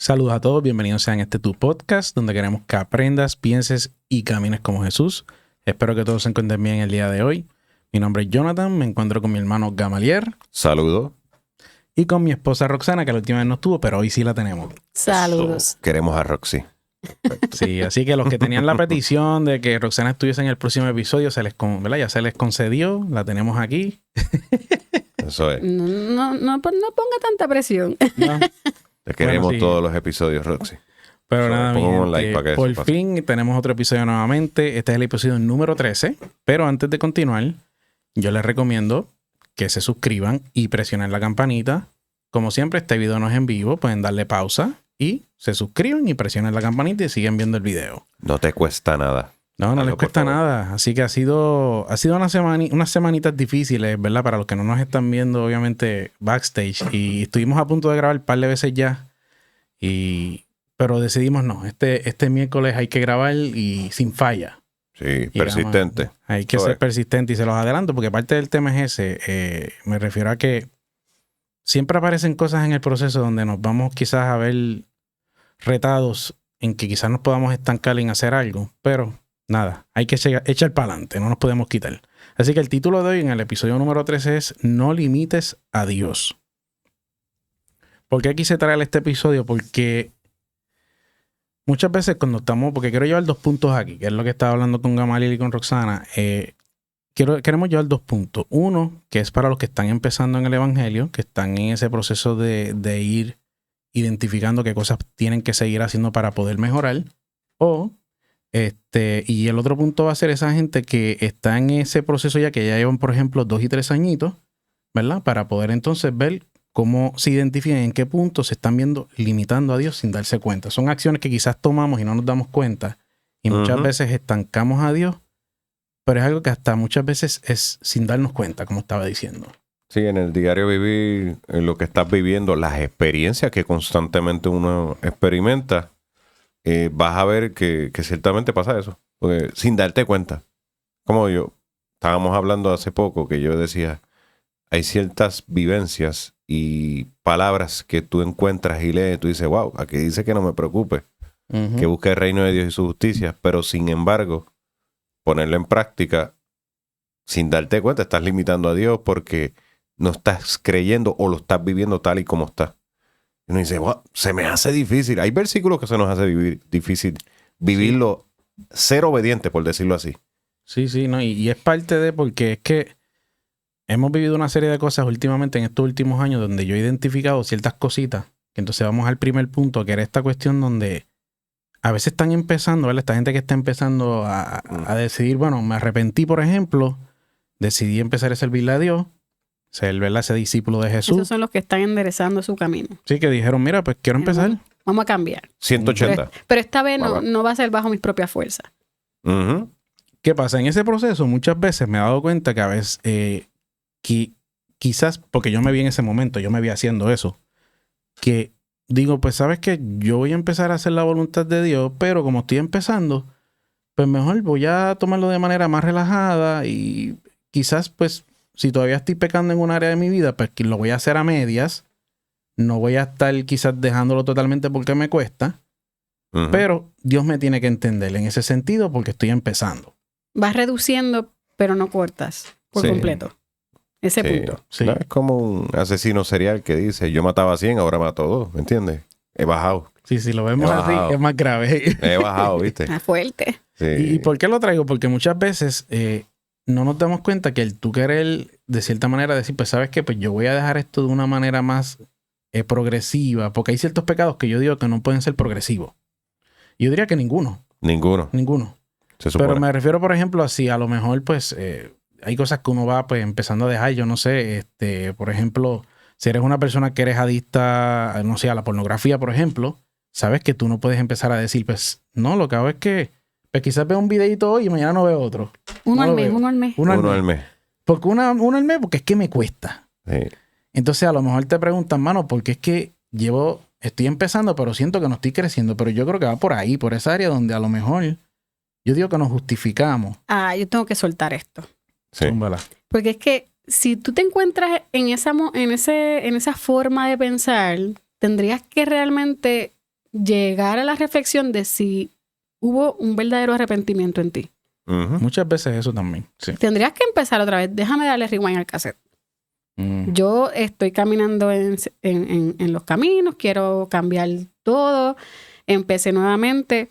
Saludos a todos, bienvenidos sean a este tu podcast donde queremos que aprendas, pienses y camines como Jesús. Espero que todos se encuentren bien el día de hoy. Mi nombre es Jonathan, me encuentro con mi hermano Gamaliel. Saludos. Y con mi esposa Roxana, que la última vez no estuvo, pero hoy sí la tenemos. Saludos. Queremos a Roxy. Sí, así que los que tenían la petición de que Roxana estuviese en el próximo episodio, ¿verdad? Ya se les concedió, la tenemos aquí. Eso es. No ponga tanta presión. ¿No? Te queremos Bueno, sí. todos los episodios, Roxy. Pero nada, mi Pongan un gente, like para que por eso pase. fin tenemos otro episodio nuevamente. Este es el episodio número 13. Pero antes de continuar, yo les recomiendo que se suscriban y presionen la campanita. Como siempre, este video no es en vivo. Pueden darle pausa y se suscriben y presionen la campanita y siguen viendo el video. No te cuesta nada. No Hazlo, les por cuesta favor. nada. Así que ha sido unas semanitas difíciles, ¿verdad? Para los que no nos están viendo, obviamente, backstage. Y estuvimos a punto de grabar un par de veces ya. Pero decidimos no. Este miércoles hay que grabar y sin falla. Sí, Y persistente. Hay que Eso ser es. persistente y se los adelanto porque parte del tema es ese. Me refiero a que siempre aparecen cosas en el proceso donde nos vamos quizás a ver retados en que quizás nos podamos estancar en hacer algo. Pero nada, hay que echar para adelante, no nos podemos quitar. Así que el título de hoy en el episodio número 13 es No limites a Dios. ¿Por qué quise traer este episodio? Porque muchas veces cuando estamos, porque quiero llevar dos puntos aquí, que es lo que estaba hablando con Gamaliel y con Roxana, queremos llevar dos puntos. Uno, que es para los que están empezando en el evangelio, que están en ese proceso de ir identificando qué cosas tienen que seguir haciendo para poder mejorar. Y el otro punto va a ser esa gente que está en ese proceso ya que ya llevan, por ejemplo, 2 y 3 añitos, ¿verdad? Para poder entonces ver cómo se identifican, en qué punto se están viendo limitando a Dios sin darse cuenta. Son acciones que quizás tomamos y no nos damos cuenta. Y muchas Ujú. veces estancamos a Dios, pero es algo que hasta muchas veces es sin darnos cuenta, como estaba diciendo. Sí, en el diario vivir, en lo que estás viviendo, las experiencias que constantemente uno experimenta, vas a ver que ciertamente pasa eso. Porque sin darte cuenta. Como estábamos hablando hace poco, que yo decía, hay ciertas vivencias y palabras que tú encuentras y lees, tú dices, wow, aquí dice que no me preocupe, Ujú. que busque el reino de Dios y su justicia, pero sin embargo, ponerlo en práctica, sin darte cuenta, estás limitando a Dios porque no estás creyendo o lo estás viviendo tal y como está. Y uno dice, wow, se me hace difícil. Hay versículos que se nos hace difícil vivirlo, ser obediente, por decirlo así. Sí, no, y es parte de porque es que hemos vivido una serie de cosas últimamente en estos últimos años donde yo he identificado ciertas cositas. Que entonces vamos al primer punto, que era esta cuestión donde a veces están empezando, ¿verdad? Esta gente que está empezando a decidir, bueno, me arrepentí, por ejemplo, decidí empezar a servirle a Dios, ser, ¿verdad? Ese discípulo de Jesús. Esos son los que están enderezando su camino. Sí, que dijeron, mira, pues quiero empezar. Vamos a cambiar. 180. Pero esta vez Bárbaro. no va a ser bajo mis propias fuerzas. Ujú. ¿Qué pasa? En ese proceso muchas veces me he dado cuenta que a veces quizás, porque yo me vi en ese momento, yo me vi haciendo eso, que digo, pues sabes que yo voy a empezar a hacer la voluntad de Dios, pero como estoy empezando, pues mejor voy a tomarlo de manera más relajada y quizás pues si todavía estoy pecando en un área de mi vida, pues que lo voy a hacer a medias, no voy a estar quizás dejándolo totalmente porque me cuesta, Ujú. pero Dios me tiene que entender en ese sentido porque estoy empezando. Vas reduciendo, pero no cortas por Sí. completo. Ese Sí. punto. Sí. No, es como un asesino serial que dice, yo mataba a 100, ahora mato a 2, ¿me entiendes? He bajado, Sí, si lo vemos He así, bajado. es más grave. he bajado, ¿viste? Está fuerte. Sí. ¿Y por qué lo traigo? Porque muchas veces no nos damos cuenta que el tú querer, de cierta manera, decir, pues, ¿sabes qué? Pues yo voy a dejar esto de una manera más progresiva, porque hay ciertos pecados que yo digo que no pueden ser progresivos. Yo diría que ninguno. Ninguno, se supone. Pero me refiero, por ejemplo, a si a lo mejor, pues, hay cosas que uno va, pues, empezando a dejar. Yo no sé, por ejemplo, si eres una persona que eres adicta, no sé, a la pornografía, por ejemplo, sabes que tú no puedes empezar a decir, pues, no, lo que hago es que, pues, quizás veo un videito hoy y mañana no veo otro. Uno No al lo mes, veo. uno al mes. Uno al Uno mes. al mes. Porque uno al mes, porque es que me cuesta. Sí. Entonces, a lo mejor te preguntan, mano, porque es que estoy empezando, pero siento que no estoy creciendo. Pero yo creo que va por ahí, por esa área donde a lo mejor yo digo que nos justificamos. Yo tengo que soltar esto. Sí. Zúmbala. Porque es que si tú te encuentras en esa forma de pensar, tendrías que realmente llegar a la reflexión de si hubo un verdadero arrepentimiento en ti. Ujú. Muchas veces eso también. Sí. Tendrías que empezar otra vez. Déjame darle rewind al cassette. Yo estoy caminando en los caminos, quiero cambiar todo, empecé nuevamente,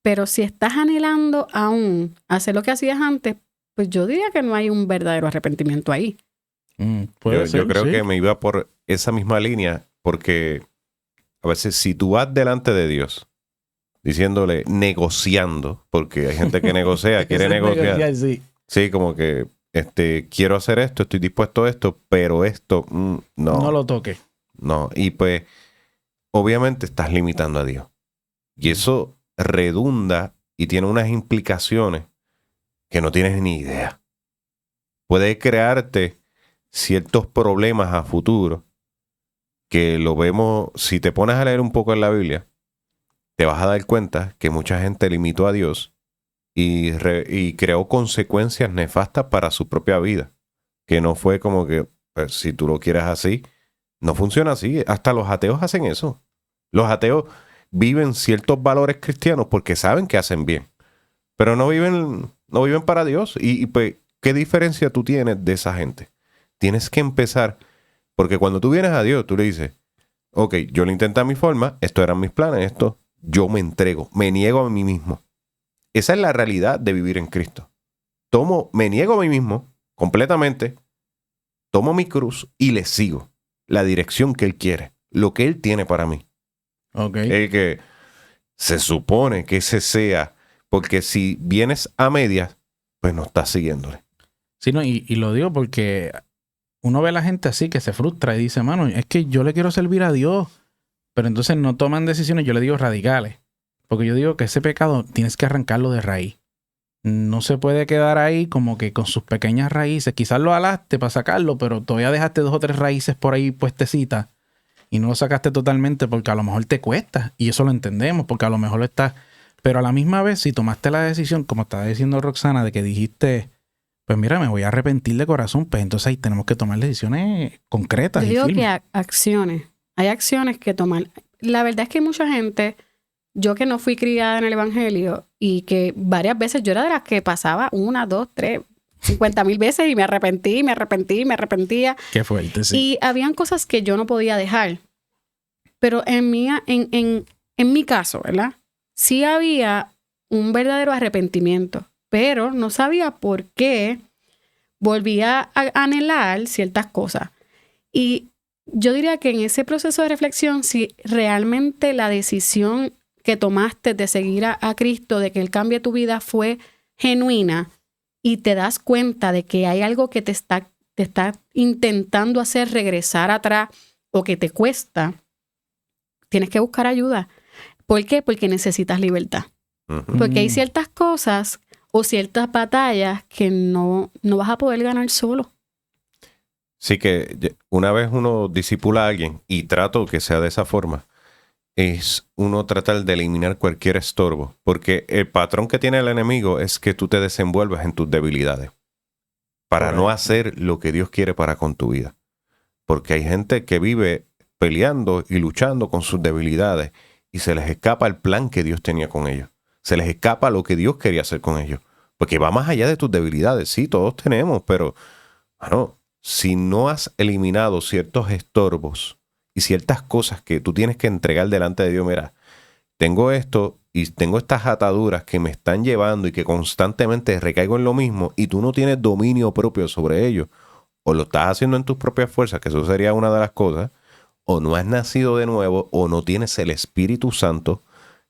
pero si estás anhelando aún hacer lo que hacías antes, pues yo diría que no hay un verdadero arrepentimiento ahí. Puede ser, Yo creo sí. que me iba por esa misma línea, porque a veces si tú vas delante de Dios diciéndole, negociando, porque hay gente que negocia, quiere Eso es negociar. sí. Sí, como que quiero hacer esto, estoy dispuesto a esto, pero esto no. No lo toques. No, y pues obviamente estás limitando a Dios. Y eso redunda y tiene unas implicaciones que no tienes ni idea. Puede crearte ciertos problemas a futuro que lo vemos, si te pones a leer un poco en la Biblia, te vas a dar cuenta que mucha gente limitó a Dios y creó consecuencias nefastas para su propia vida. Que no fue como que, pues, si tú lo quieres así, no funciona así. Hasta los ateos hacen eso. Los ateos viven ciertos valores cristianos porque saben que hacen bien, pero no viven para Dios. Y pues, ¿qué diferencia tú tienes de esa gente? Tienes que empezar, porque cuando tú vienes a Dios, tú le dices, ok, yo lo intenté a mi forma, estos eran mis planes, esto, yo me entrego, me niego a mí mismo. Esa es la realidad de vivir en Cristo. Me niego a mí mismo completamente, tomo mi cruz y le sigo la dirección que Él quiere, lo que Él tiene para mí. Ok. El que se supone que ese sea, porque si vienes a medias, pues no estás siguiéndole. Sí, no, y lo digo porque uno ve a la gente así que se frustra y dice, mano, es que yo le quiero servir a Dios, pero entonces no toman decisiones, yo le digo radicales, porque yo digo que ese pecado tienes que arrancarlo de raíz. No se puede quedar ahí como que con sus pequeñas raíces. Quizás lo alaste para sacarlo, pero todavía dejaste 2 o 3 raíces por ahí puestecitas y no lo sacaste totalmente porque a lo mejor te cuesta. Y eso lo entendemos, porque a lo mejor lo estás... Pero a la misma vez, si tomaste la decisión, como estaba diciendo Roxana, de que dijiste, pues mira, me voy a arrepentir de corazón, pues entonces ahí tenemos que tomar decisiones concretas Yo y digo firmes. que acciones. Hay acciones que tomar. La verdad es que hay mucha gente, yo que no fui criada en el evangelio y que varias veces yo era de las que pasaba 1, 2, 3, 50,000 veces y me arrepentía. Qué fuerte, sí. Y habían cosas que yo no podía dejar. Pero en mi caso, ¿verdad? Sí había un verdadero arrepentimiento, pero no sabía por qué volvía a anhelar ciertas cosas. Y yo diría que en ese proceso de reflexión, si realmente la decisión que tomaste de seguir a Cristo, de que Él cambie tu vida, fue genuina y te das cuenta de que hay algo que te está intentando hacer regresar atrás o que te cuesta, tienes que buscar ayuda. ¿Por qué? Porque necesitas libertad. Ujú. Porque hay ciertas cosas o ciertas batallas que no vas a poder ganar solo. Sí que una vez uno discipula a alguien y trato que sea de esa forma, es uno tratar de eliminar cualquier estorbo. Porque el patrón que tiene el enemigo es que tú te desenvuelvas en tus debilidades para no hacer lo que Dios quiere para con tu vida. Porque hay gente que vive peleando y luchando con sus debilidades y se les escapa el plan que Dios tenía con ellos. Se les escapa lo que Dios quería hacer con ellos. Porque va más allá de tus debilidades. Sí, todos tenemos, pero bueno, si no has eliminado ciertos estorbos y ciertas cosas que tú tienes que entregar delante de Dios, mira, tengo esto y tengo estas ataduras que me están llevando y que constantemente recaigo en lo mismo y tú no tienes dominio propio sobre ello, o lo estás haciendo en tus propias fuerzas, que eso sería una de las cosas, o no has nacido de nuevo, o no tienes el Espíritu Santo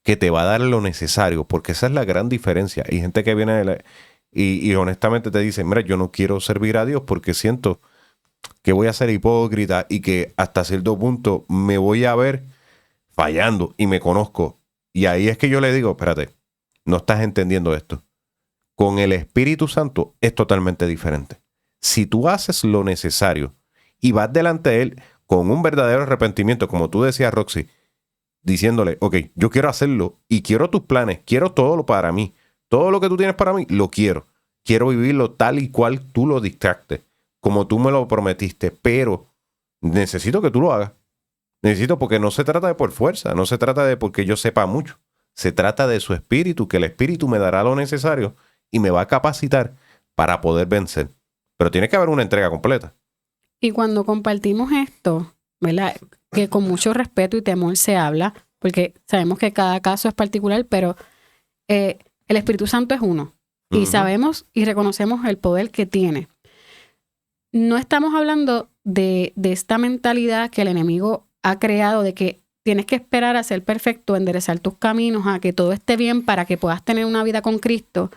que te va a dar lo necesario, porque esa es la gran diferencia. Hay gente que viene y honestamente te dice, mira, yo no quiero servir a Dios porque siento que voy a ser hipócrita y que hasta cierto punto me voy a ver fallando y me conozco. Y ahí es que yo le digo, espérate, no estás entendiendo esto. Con el Espíritu Santo es totalmente diferente. Si tú haces lo necesario y vas delante de Él con un verdadero arrepentimiento, como tú decías, Roxy, diciéndole, ok, yo quiero hacerlo y quiero tus planes, quiero todo lo para mí. Todo lo que tú tienes para mí, lo quiero. Quiero vivirlo tal y cual tú lo dictaste, como tú me lo prometiste, pero necesito que tú lo hagas. Necesito, porque no se trata de por fuerza, no se trata de porque yo sepa mucho. Se trata de su espíritu, que el espíritu me dará lo necesario y me va a capacitar para poder vencer. Pero tiene que haber una entrega completa. Y cuando compartimos esto, ¿verdad? Que con mucho respeto y temor se habla, porque sabemos que cada caso es particular, pero el Espíritu Santo es uno. Y sabemos y reconocemos el poder que tiene. No estamos hablando de esta mentalidad que el enemigo ha creado de que tienes que esperar a ser perfecto, enderezar tus caminos, a que todo esté bien para que puedas tener una vida con Cristo.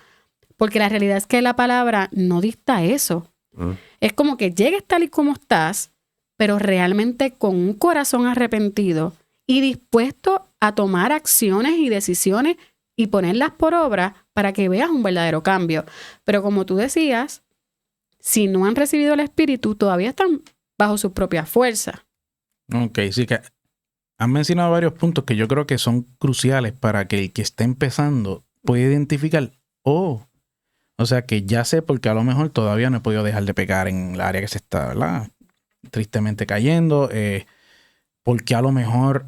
Porque la realidad es que la palabra no dicta eso. Es como que llegues tal y como estás, pero realmente con un corazón arrepentido y dispuesto a tomar acciones y decisiones y ponerlas por obra para que veas un verdadero cambio. Pero como tú decías, si no han recibido el Espíritu, todavía están bajo su propia fuerza. Ok, sí que han mencionado varios puntos que yo creo que son cruciales para que el que esté empezando pueda identificar, o sea que ya sé porque a lo mejor todavía no he podido dejar de pecar en el área que se está, ¿verdad? Tristemente cayendo, porque a lo mejor,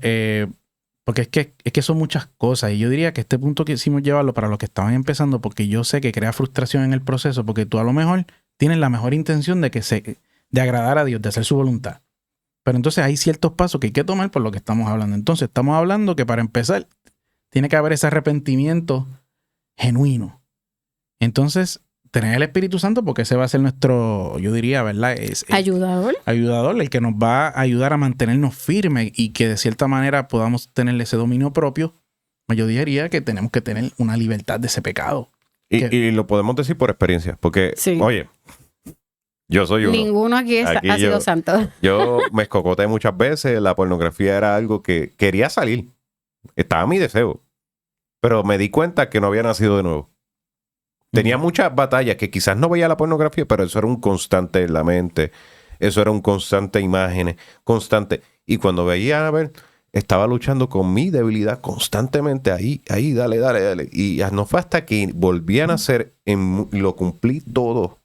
porque es que son muchas cosas y yo diría que este punto quisimos llevarlo para los que estaban empezando porque yo sé que crea frustración en el proceso porque tú a lo mejor tienes la mejor intención de agradar a Dios, de hacer su voluntad. Pero entonces hay ciertos pasos que hay que tomar por lo que estamos hablando. Entonces estamos hablando que para empezar tiene que haber ese arrepentimiento genuino. Entonces, tener el Espíritu Santo, porque ese va a ser nuestro, yo diría, ¿verdad? Ayudador, el que nos va a ayudar a mantenernos firmes y que de cierta manera podamos tener ese dominio propio. Yo diría que tenemos que tener una libertad de ese pecado. Y lo podemos decir por experiencia, porque, sí. Oye, yo soy uno. Ninguno aquí ha sido santo. Yo me escocoté muchas veces, la pornografía era algo que quería salir. Estaba mi deseo. Pero me di cuenta que no había nacido de nuevo. Tenía muchas batallas que quizás no veía la pornografía, pero eso era un constante en la mente. Eso era un constante imágenes, constante. Y cuando veía, a ver, estaba luchando con mi debilidad constantemente. Ahí, dale. Y no fue hasta que volví a nacer, lo cumplí todo.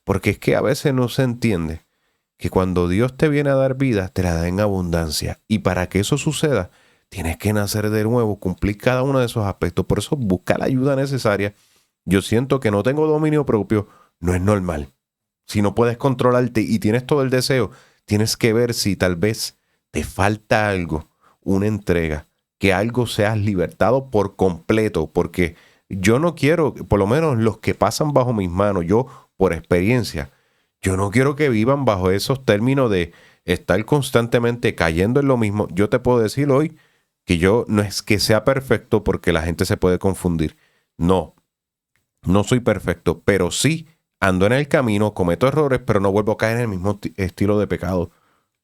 Porque es que a veces no se entiende que cuando Dios te viene a dar vida, te la da en abundancia. Y para que eso suceda, tienes que nacer de nuevo, cumplir cada uno de esos aspectos. Por eso busca la ayuda necesaria. Yo siento que no tengo dominio propio, no es normal. Si no puedes controlarte y tienes todo el deseo, tienes que ver si tal vez te falta algo, una entrega, que algo seas libertado por completo, porque yo no quiero, por lo menos los que pasan bajo mis manos, yo por experiencia, yo no quiero que vivan bajo esos términos de estar constantemente cayendo en lo mismo. Yo te puedo decir hoy que yo no es que sea perfecto porque la gente se puede confundir. No soy perfecto, pero sí ando en el camino, cometo errores, pero no vuelvo a caer en el mismo estilo de pecado.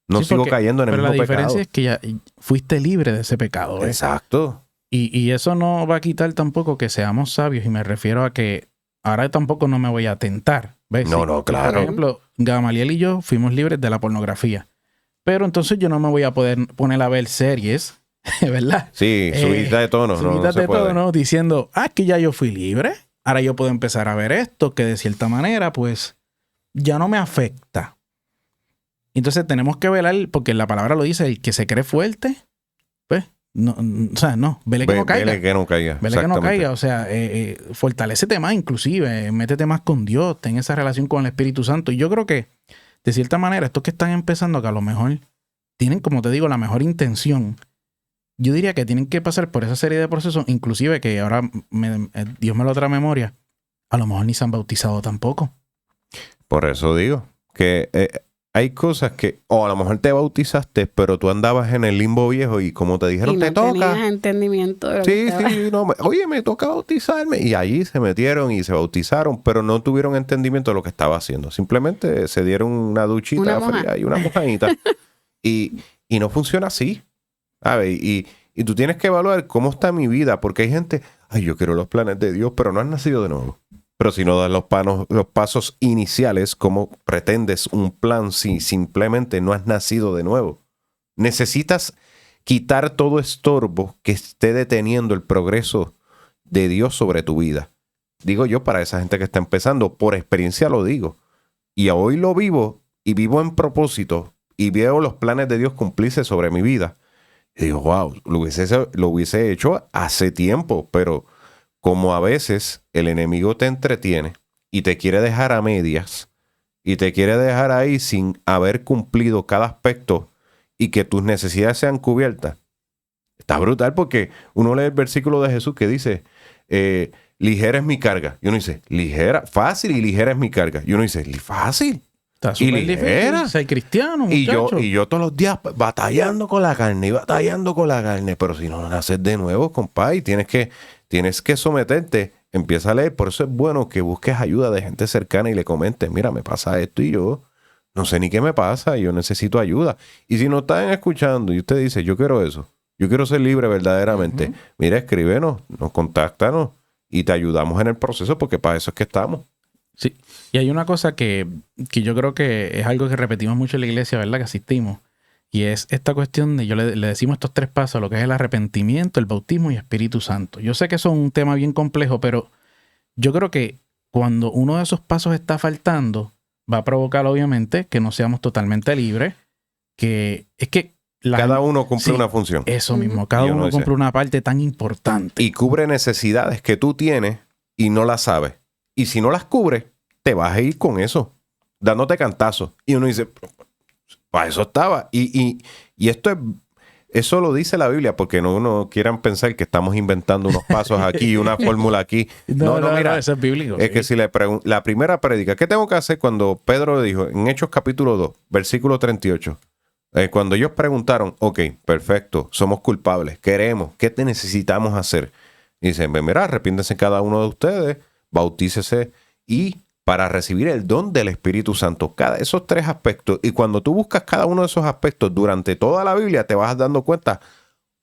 No sigo cayendo en el mismo pecado. Pero la diferencia es que ya fuiste libre de ese pecado. Exacto. Y eso no va a quitar tampoco que seamos sabios, y me refiero a que ahora tampoco no me voy a tentar. ¿Ves? No, claro. Por ejemplo, Gamaliel y yo fuimos libres de la pornografía. Pero entonces yo no me voy a poder poner a ver series, ¿verdad? Sí, subida de tono. Subida de tono diciendo, que ya yo fui libre. Ahora yo puedo empezar a ver esto que de cierta manera, pues, ya no me afecta. Entonces tenemos que velar, porque la palabra lo dice, el que se cree fuerte, pues, vele que no caiga. Vele que no caiga. Vele que no caiga, o sea, fortalécete más inclusive, métete más con Dios, ten esa relación con el Espíritu Santo. Y yo creo que, de cierta manera, estos que están empezando, que a lo mejor tienen, como te digo, la mejor intención, yo diría que tienen que pasar por esa serie de procesos, inclusive que ahora Dios me lo trae a memoria, a lo mejor ni se han bautizado tampoco. Por eso digo que hay cosas que, a lo mejor te bautizaste, pero tú andabas en el limbo viejo y como te dijeron, te toca. No tenías entendimiento de lo que estaba. Oye, me toca bautizarme. Y allí se metieron y se bautizaron, pero no tuvieron entendimiento de lo que estaba haciendo. Simplemente se dieron una duchita fría y una mojadita. y no funciona así. ¿Sabes? Y tú tienes que evaluar cómo está mi vida, porque hay gente, yo quiero los planes de Dios, pero no has nacido de nuevo. Pero si no das los pasos iniciales, ¿cómo pretendes un plan si simplemente no has nacido de nuevo? Necesitas quitar todo estorbo que esté deteniendo el progreso de Dios sobre tu vida. Digo yo para esa gente que está empezando, por experiencia lo digo. Y hoy lo vivo y vivo en propósito y veo los planes de Dios cumplirse sobre mi vida, y digo, wow, lo hubiese hecho hace tiempo, pero como a veces el enemigo te entretiene y te quiere dejar a medias y te quiere dejar ahí sin haber cumplido cada aspecto y que tus necesidades sean cubiertas, está brutal porque uno lee el versículo de Jesús que dice, ligera es mi carga. Y uno dice, ligera, fácil y ligera es mi carga. Y uno dice, fácil. Está súper ligera. difícil ser cristiano, muchacho. Y yo todos los días batallando con la carne. Pero si no naces de nuevo, compadre, tienes que someterte. Empieza a leer. Por eso es bueno que busques ayuda de gente cercana y le comentes, mira, me pasa esto y yo no sé ni qué me pasa y yo necesito ayuda. Y si nos están escuchando y usted dice, yo quiero eso, yo quiero ser libre verdaderamente, mira, escríbenos, nos contáctanos y te ayudamos en el proceso porque para eso es que estamos. Sí, y hay una cosa que yo creo que es algo que repetimos mucho en la iglesia, ¿verdad? Que asistimos. Y es esta cuestión de, le decimos estos 3 pasos, lo que es el arrepentimiento, el bautismo y Espíritu Santo. Yo sé que eso es un tema bien complejo, pero yo creo que cuando uno de esos pasos está faltando, va a provocar obviamente que no seamos totalmente libres, que es que cada uno cumple una función. Eso mismo, cada uno cumple una parte tan importante. Y cubre necesidades que tú tienes y no las sabes. Y si no las cubres, te vas a ir con eso, dándote cantazos. Y uno dice, para eso estaba. Y eso lo dice la Biblia, porque no quieran pensar que estamos inventando unos pasos aquí y una fórmula aquí. No, mira, eso es bíblico. Es que si la primera prédica, ¿qué tengo que hacer cuando Pedro le dijo en Hechos capítulo 2, versículo 38? Cuando ellos preguntaron, ok, perfecto, somos culpables, queremos, ¿qué te necesitamos hacer? Y dicen, mira, arrepiéntense cada uno de ustedes, bautícese y para recibir el don del Espíritu Santo. Esos 3 aspectos. Y cuando tú buscas cada uno de esos aspectos durante toda la Biblia, te vas dando cuenta,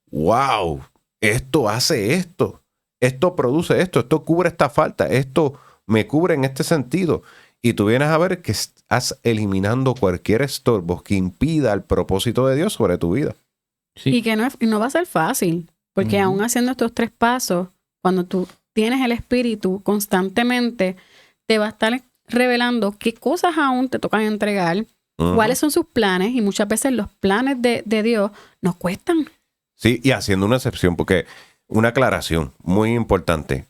wow, esto hace esto, esto produce esto cubre esta falta, esto me cubre en este sentido. Y tú vienes a ver que estás eliminando cualquier estorbo que impida el propósito de Dios sobre tu vida. Sí. Y que no va a ser fácil, porque aún haciendo estos 3 pasos, cuando tú tienes el Espíritu constantemente, te va a estar revelando qué cosas aún te tocan entregar, cuáles son sus planes, y muchas veces los planes de Dios nos cuestan. Sí, y haciendo una excepción, porque una aclaración muy importante.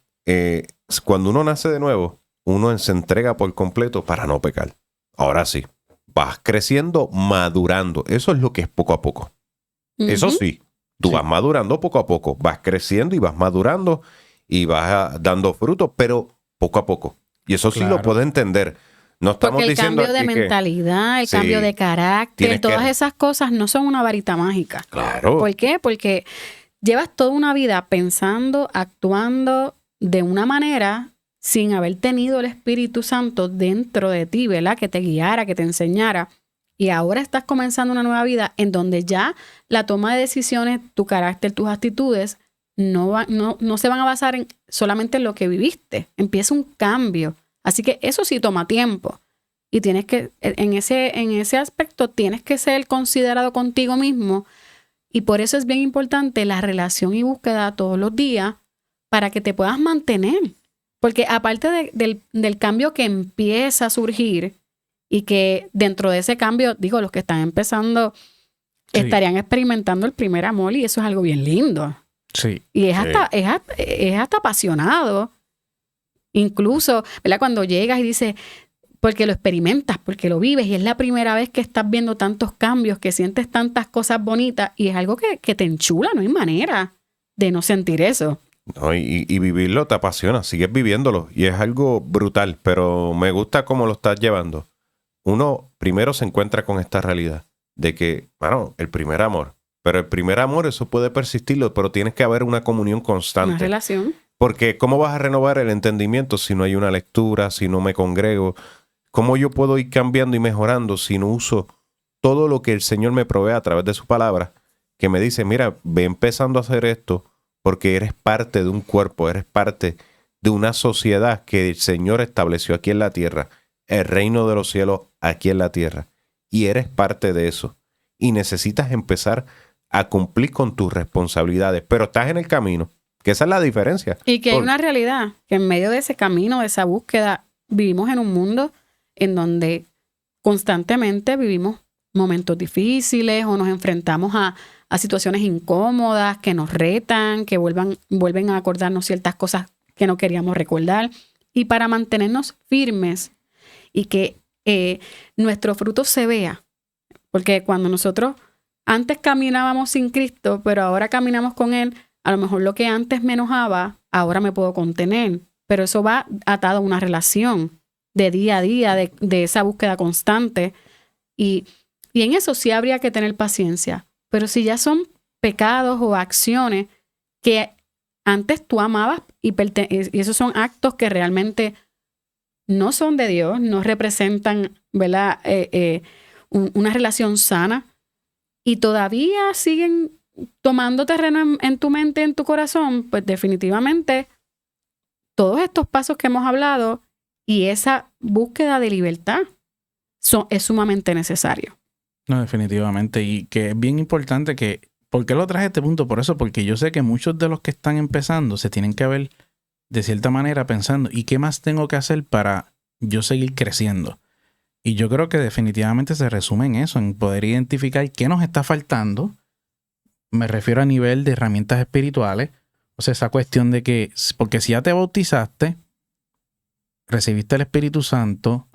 Cuando uno nace de nuevo, uno se entrega por completo para no pecar. Ahora sí, vas creciendo, madurando. Eso es lo que es poco a poco. Eso sí, tú vas madurando poco a poco, vas creciendo y vas madurando y vas dando frutos, pero poco a poco. Y eso sí lo puedo entender. No estamos porque el diciendo cambio de mentalidad, el cambio de carácter, todas esas cosas no son una varita mágica. Claro. ¿Por qué? Porque llevas toda una vida pensando, actuando de una manera sin haber tenido el Espíritu Santo dentro de ti, ¿verdad? Que te guiara, que te enseñara. Y ahora estás comenzando una nueva vida en donde ya la toma de decisiones, tu carácter, tus actitudes, no se van a basar solamente en lo que viviste. Empieza un cambio. Así que eso sí toma tiempo. Y tienes que, en ese aspecto, tienes que ser considerado contigo mismo. Y por eso es bien importante la relación y búsqueda todos los días para que te puedas mantener. Porque aparte del cambio que empieza a surgir y que dentro de ese cambio, digo, los que están empezando estarían experimentando el primer amor y eso es algo bien lindo. Sí. Y es hasta apasionado. Incluso, ¿verdad? Cuando llegas y dices, porque lo experimentas, porque lo vives y es la primera vez que estás viendo tantos cambios, que sientes tantas cosas bonitas y es algo que te enchula, no hay manera de no sentir eso. No, y vivirlo te apasiona, sigues viviéndolo y es algo brutal, pero me gusta cómo lo estás llevando. Uno primero se encuentra con esta realidad de que, bueno, el primer amor, pero el primer amor eso puede persistirlo, pero tienes que haber una comunión constante. Una relación. Porque ¿cómo vas a renovar el entendimiento si no hay una lectura, si no me congrego? ¿Cómo yo puedo ir cambiando y mejorando si no uso todo lo que el Señor me provee a través de su palabra? Que me dice, mira, ve empezando a hacer esto porque eres parte de un cuerpo, eres parte de una sociedad que el Señor estableció aquí en la tierra, el reino de los cielos aquí en la tierra. Y eres parte de eso. Y necesitas empezar a cumplir con tus responsabilidades, pero estás en el camino. Que esa es la diferencia. Y que hay una realidad, que en medio de ese camino, de esa búsqueda, vivimos en un mundo en donde constantemente vivimos momentos difíciles o nos enfrentamos a situaciones incómodas que nos retan, que vuelven a acordarnos ciertas cosas que no queríamos recordar. Y para mantenernos firmes y que nuestro fruto se vea. Porque cuando nosotros antes caminábamos sin Cristo, pero ahora caminamos con Él, a lo mejor lo que antes me enojaba, ahora me puedo contener. Pero eso va atado a una relación de día a día, de esa búsqueda constante. Y en eso sí habría que tener paciencia. Pero si ya son pecados o acciones que antes tú amabas y esos son actos que realmente no son de Dios, no representan, ¿verdad? Una relación sana y todavía siguen tomando terreno en tu mente, en tu corazón, pues definitivamente todos estos pasos que hemos hablado y esa búsqueda de libertad es sumamente necesario. No, definitivamente. Y que es bien importante que... ¿Por qué lo traje a este punto? Por eso, porque yo sé que muchos de los que están empezando se tienen que ver de cierta manera pensando, ¿y qué más tengo que hacer para yo seguir creciendo? Y yo creo que definitivamente se resume en eso, en poder identificar qué nos está faltando. Me refiero a nivel de herramientas espirituales. O sea, esa cuestión de que, porque si ya te bautizaste, recibiste el Espíritu Santo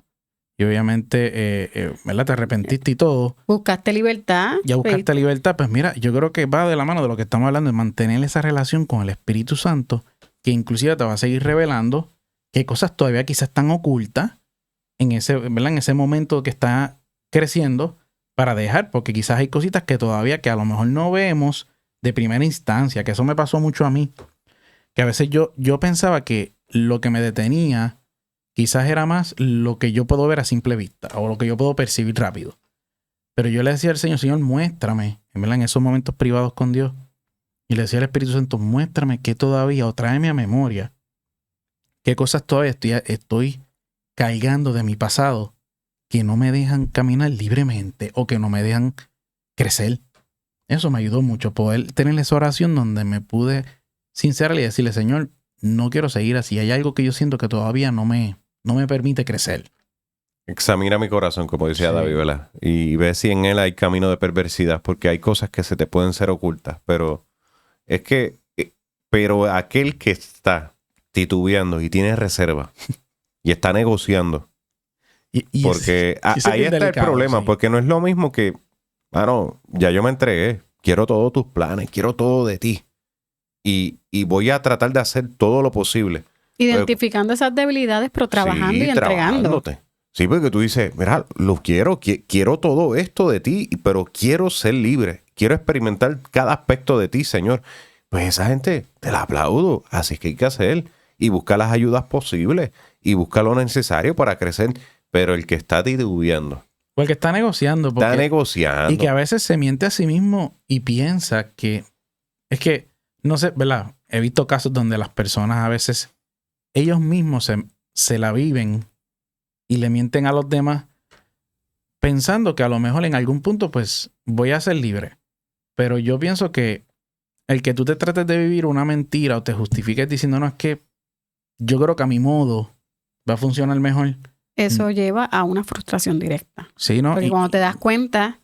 y obviamente, ¿verdad? Te arrepentiste y todo. Buscaste libertad. Ya buscaste libertad. Pues mira, yo creo que va de la mano de lo que estamos hablando, de mantener esa relación con el Espíritu Santo, que inclusive te va a seguir revelando qué cosas todavía quizás están ocultas en ese, ¿verdad? En ese momento que está creciendo para dejar, porque quizás hay cositas que todavía que a lo mejor no vemos de primera instancia, que eso me pasó mucho a mí, que a veces yo pensaba que lo que me detenía quizás era más lo que yo puedo ver a simple vista o lo que yo puedo percibir rápido. Pero yo le decía al Señor, muéstrame, ¿verdad? En esos momentos privados con Dios, y le decía al Espíritu Santo, muéstrame que todavía, o tráeme a memoria, qué cosas todavía estoy cargando de mi pasado que no me dejan caminar libremente o que no me dejan crecer. Eso me ayudó mucho, poder tener esa oración donde me pude sincerar y decirle, Señor, no quiero seguir así. Hay algo que yo siento que todavía no me permite crecer. Examina mi corazón, como decía Sí. David, ¿verdad? Y ve si en él hay camino de perversidad, porque hay cosas que se te pueden ser ocultas, pero es que, pero aquel que está titubeando y tiene reserva y está negociando, Y porque eso es ahí bien está delicado, el problema, sí. porque no es lo mismo que, ya yo me entregué, quiero todos tus planes, quiero todo de ti, y voy a tratar de hacer todo lo posible. Identificando esas debilidades, pero trabajando Sí, y entregando. trabajándote. Sí, porque tú dices, mira, lo quiero todo esto de ti, pero quiero ser libre, quiero experimentar cada aspecto de ti, Señor. Pues esa gente, te la aplaudo, así que hay que hacer, y buscar las ayudas posibles, y buscar lo necesario para crecer, pero el que está titubeando, Porque está negociando. está negociando. Y que a veces se miente a sí mismo y piensa que... Es que, no sé, ¿verdad? He visto casos donde las personas a veces, ellos mismos se la viven y le mienten a los demás pensando que a lo mejor en algún punto pues voy a ser libre. Pero yo pienso que el que tú te trates de vivir una mentira o te justifiques diciendo, no, es que yo creo que a mi modo va a funcionar mejor. Eso lleva a una frustración directa. Sí, ¿no? Porque cuando te das cuenta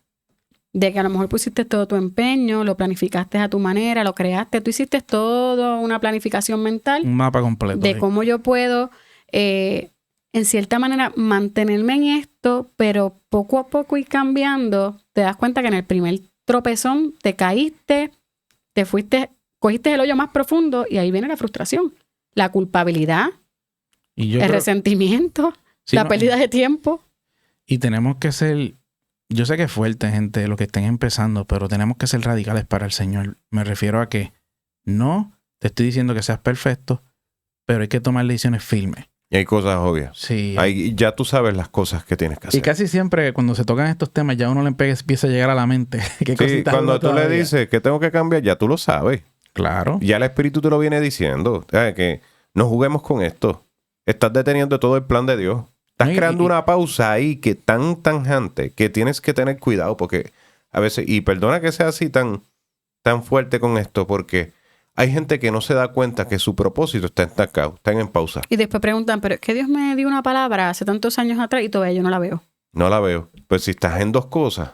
de que a lo mejor pusiste todo tu empeño, lo planificaste a tu manera, lo creaste, tú hiciste todo una planificación mental Un mapa completo. de sí. cómo yo puedo, en cierta manera, mantenerme en esto, pero poco a poco ir cambiando, te das cuenta que en el primer tropezón te caíste, te fuiste, cogiste el hoyo más profundo y ahí viene la frustración, la culpabilidad, Y yo el creo- resentimiento, sí, la no, pérdida de tiempo. y tenemos que ser, yo sé que es fuerte, gente, los que estén empezando, pero tenemos que ser radicales para el Señor. Me refiero a que no te estoy diciendo que seas perfecto, pero hay que tomar decisiones firmes. Y hay cosas obvias. Sí. Ya tú sabes las cosas que tienes que hacer. Y casi siempre cuando se tocan estos temas ya uno le empieza a llegar a la mente. ¿Qué Sí, cositas cuando uno tú le todavía? dices que tengo que cambiar, ya tú lo sabes. Claro. Ya el Espíritu te lo viene diciendo. Que no juguemos con esto. Estás deteniendo todo el plan de Dios. Estás No, creando una pausa ahí que tan tanjante que tienes que tener cuidado porque a veces, y perdona que sea así tan fuerte con esto, porque hay gente que no se da cuenta que su propósito está estancado, está en pausa. Y después preguntan, pero es que Dios me dio una palabra hace tantos años atrás y todavía yo no la veo. No la veo. Pues si estás en dos cosas,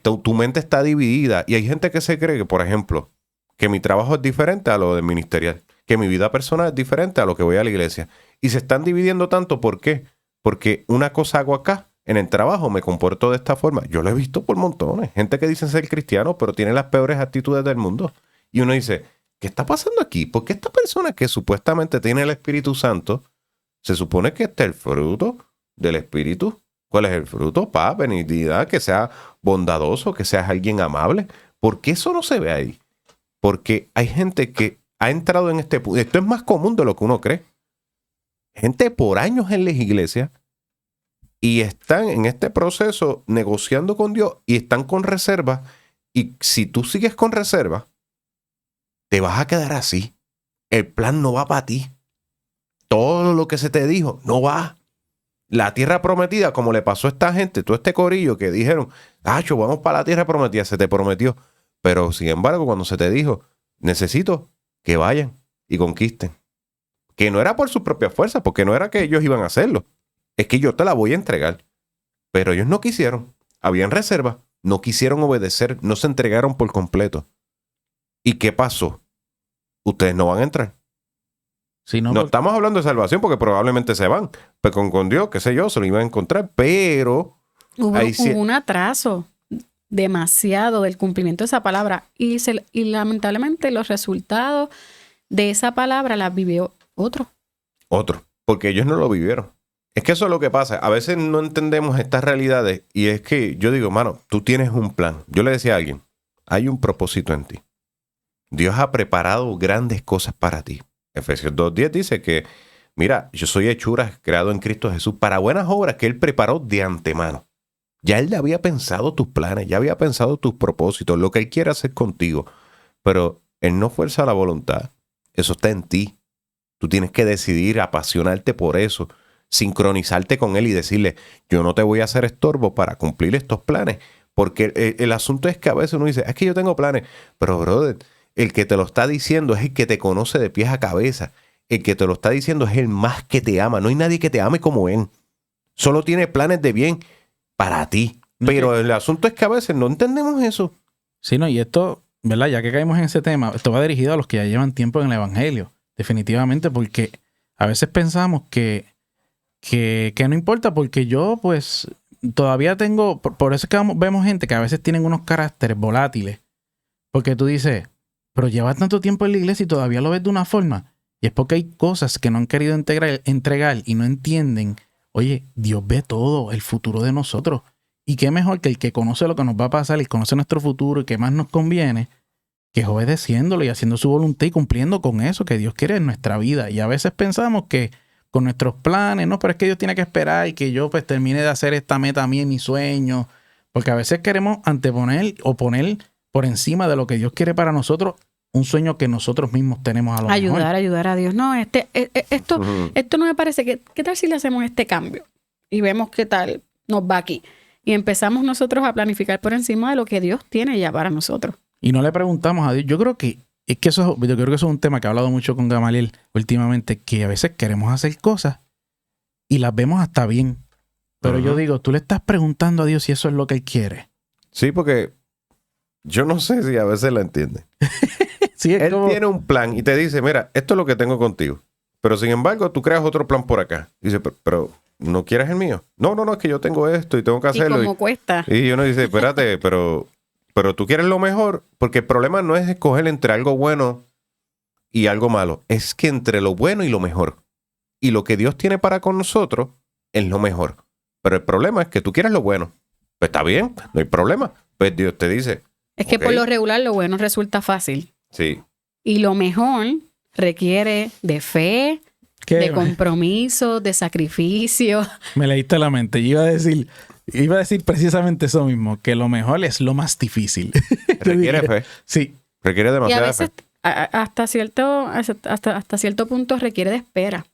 Tu mente está dividida y hay gente que se cree que, por ejemplo, que mi trabajo es diferente a lo del ministerial, que mi vida personal es diferente a lo que voy a la iglesia. Y se están dividiendo tanto, ¿por qué? Porque una cosa hago acá, en el trabajo me comporto de esta forma. Yo lo he visto por montones. Gente que dicen ser cristiano, pero tiene las peores actitudes del mundo. Y uno dice, ¿qué está pasando aquí? ¿Por qué esta persona que supuestamente tiene el Espíritu Santo, se supone que este es el fruto del Espíritu? ¿Cuál es el fruto? Paz, benignidad, que sea bondadoso, que seas alguien amable. ¿Por qué eso no se ve ahí? Porque hay gente que ha entrado en este punto. Esto es más común de lo que uno cree. Gente por años en las iglesias y están en este proceso negociando con Dios y están con reservas. Y si tú sigues con reservas, te vas a quedar así. El plan no va para ti. Todo lo que se te dijo no va. La tierra prometida, como le pasó a esta gente, todo este corillo que dijeron, Acho, vamos para la tierra prometida, se te prometió. Pero sin embargo, cuando se te dijo, necesito que vayan y conquisten. Que no era por sus propias fuerzas, porque no era que ellos iban a hacerlo. Es que yo te la voy a entregar. Pero ellos no quisieron. Habían reservas. No quisieron obedecer. No se entregaron por completo. ¿Y qué pasó? Ustedes no van a entrar. Si no, No estamos hablando de salvación porque probablemente se van. Pero con Dios, qué sé yo, se lo iban a encontrar. Pero hubo un atraso demasiado del cumplimiento de esa palabra. Y lamentablemente los resultados de esa palabra las vivió otro. Porque ellos no lo vivieron. Es que eso es lo que pasa. A veces no entendemos estas realidades y es que yo digo, mano, tú tienes un plan. Yo le decía a alguien, hay un propósito en ti. Dios ha preparado grandes cosas para ti. Efesios 2:10 dice que, mira, yo soy hechura creado en Cristo Jesús para buenas obras que Él preparó de antemano. Ya Él había pensado tus planes, ya había pensado tus propósitos, lo que Él quiere hacer contigo. Pero Él no fuerza la voluntad. Eso está en ti. Tú tienes que decidir apasionarte por eso, sincronizarte con Él y decirle, yo no te voy a hacer estorbo para cumplir estos planes. Porque el asunto es que a veces uno dice, es que yo tengo planes. Pero, brother, el que te lo está diciendo es el que te conoce de pies a cabeza. El que te lo está diciendo es el más que te ama. No hay nadie que te ame como Él. Solo tiene planes de bien para ti. Pero el asunto es que a veces no entendemos eso. Sí, no, y esto, ¿verdad? Ya que caímos en ese tema, esto va dirigido a los que ya llevan tiempo en el Evangelio. Definitivamente, porque a veces pensamos que no importa, porque yo, pues, todavía tengo... Por eso es que vemos gente que a veces tienen unos caracteres volátiles. Porque tú dices, pero llevas tanto tiempo en la iglesia y todavía lo ves de una forma. Y es porque hay cosas que no han querido entregar y no entienden. Oye, Dios ve todo, el futuro de nosotros. Y qué mejor que el que conoce lo que nos va a pasar y conoce nuestro futuro y qué más nos conviene, que es obedeciéndolo y haciendo su voluntad y cumpliendo con eso que Dios quiere en nuestra vida. Y a veces pensamos que con nuestros planes, no, pero es que Dios tiene que esperar y que yo pues termine de hacer esta meta a mí en mi sueño. Porque a veces queremos anteponer o poner por encima de lo que Dios quiere para nosotros un sueño que nosotros mismos tenemos a lo mejor. Ayudar a Dios. No, esto no me parece. ¿Qué tal si le hacemos este cambio? Y vemos qué tal nos va aquí. Y empezamos nosotros a planificar por encima de lo que Dios tiene ya para nosotros. Y no le preguntamos a Dios. Yo creo que eso es un tema que he hablado mucho con Gamaliel últimamente, que a veces queremos hacer cosas y las vemos hasta bien. Pero yo digo, tú le estás preguntando a Dios si eso es lo que Él quiere. Sí, porque yo no sé si a veces la entiende. Sí, Él tiene un plan y te dice, mira, esto es lo que tengo contigo. Pero sin embargo, tú creas otro plan por acá. Y dice, pero ¿no quieres el mío? No, es que yo tengo esto y tengo que hacerlo. ¿Y cómo cuesta? Y uno dice, espérate, pero tú quieres lo mejor. Porque el problema no es escoger entre algo bueno y algo malo. Es que entre lo bueno y lo mejor. Y lo que Dios tiene para con nosotros es lo mejor. Pero el problema es que tú quieres lo bueno. Pues está bien, no hay problema. Pues Dios te dice. Es que por lo regular lo bueno resulta fácil. Sí. Y lo mejor requiere de fe, de compromiso, de sacrificio. Me leíste la mente. Yo iba a decir precisamente eso mismo, que lo mejor es lo más difícil. Requiere fe. Sí. Requiere demasiada fe. Hasta cierto punto requiere de espera.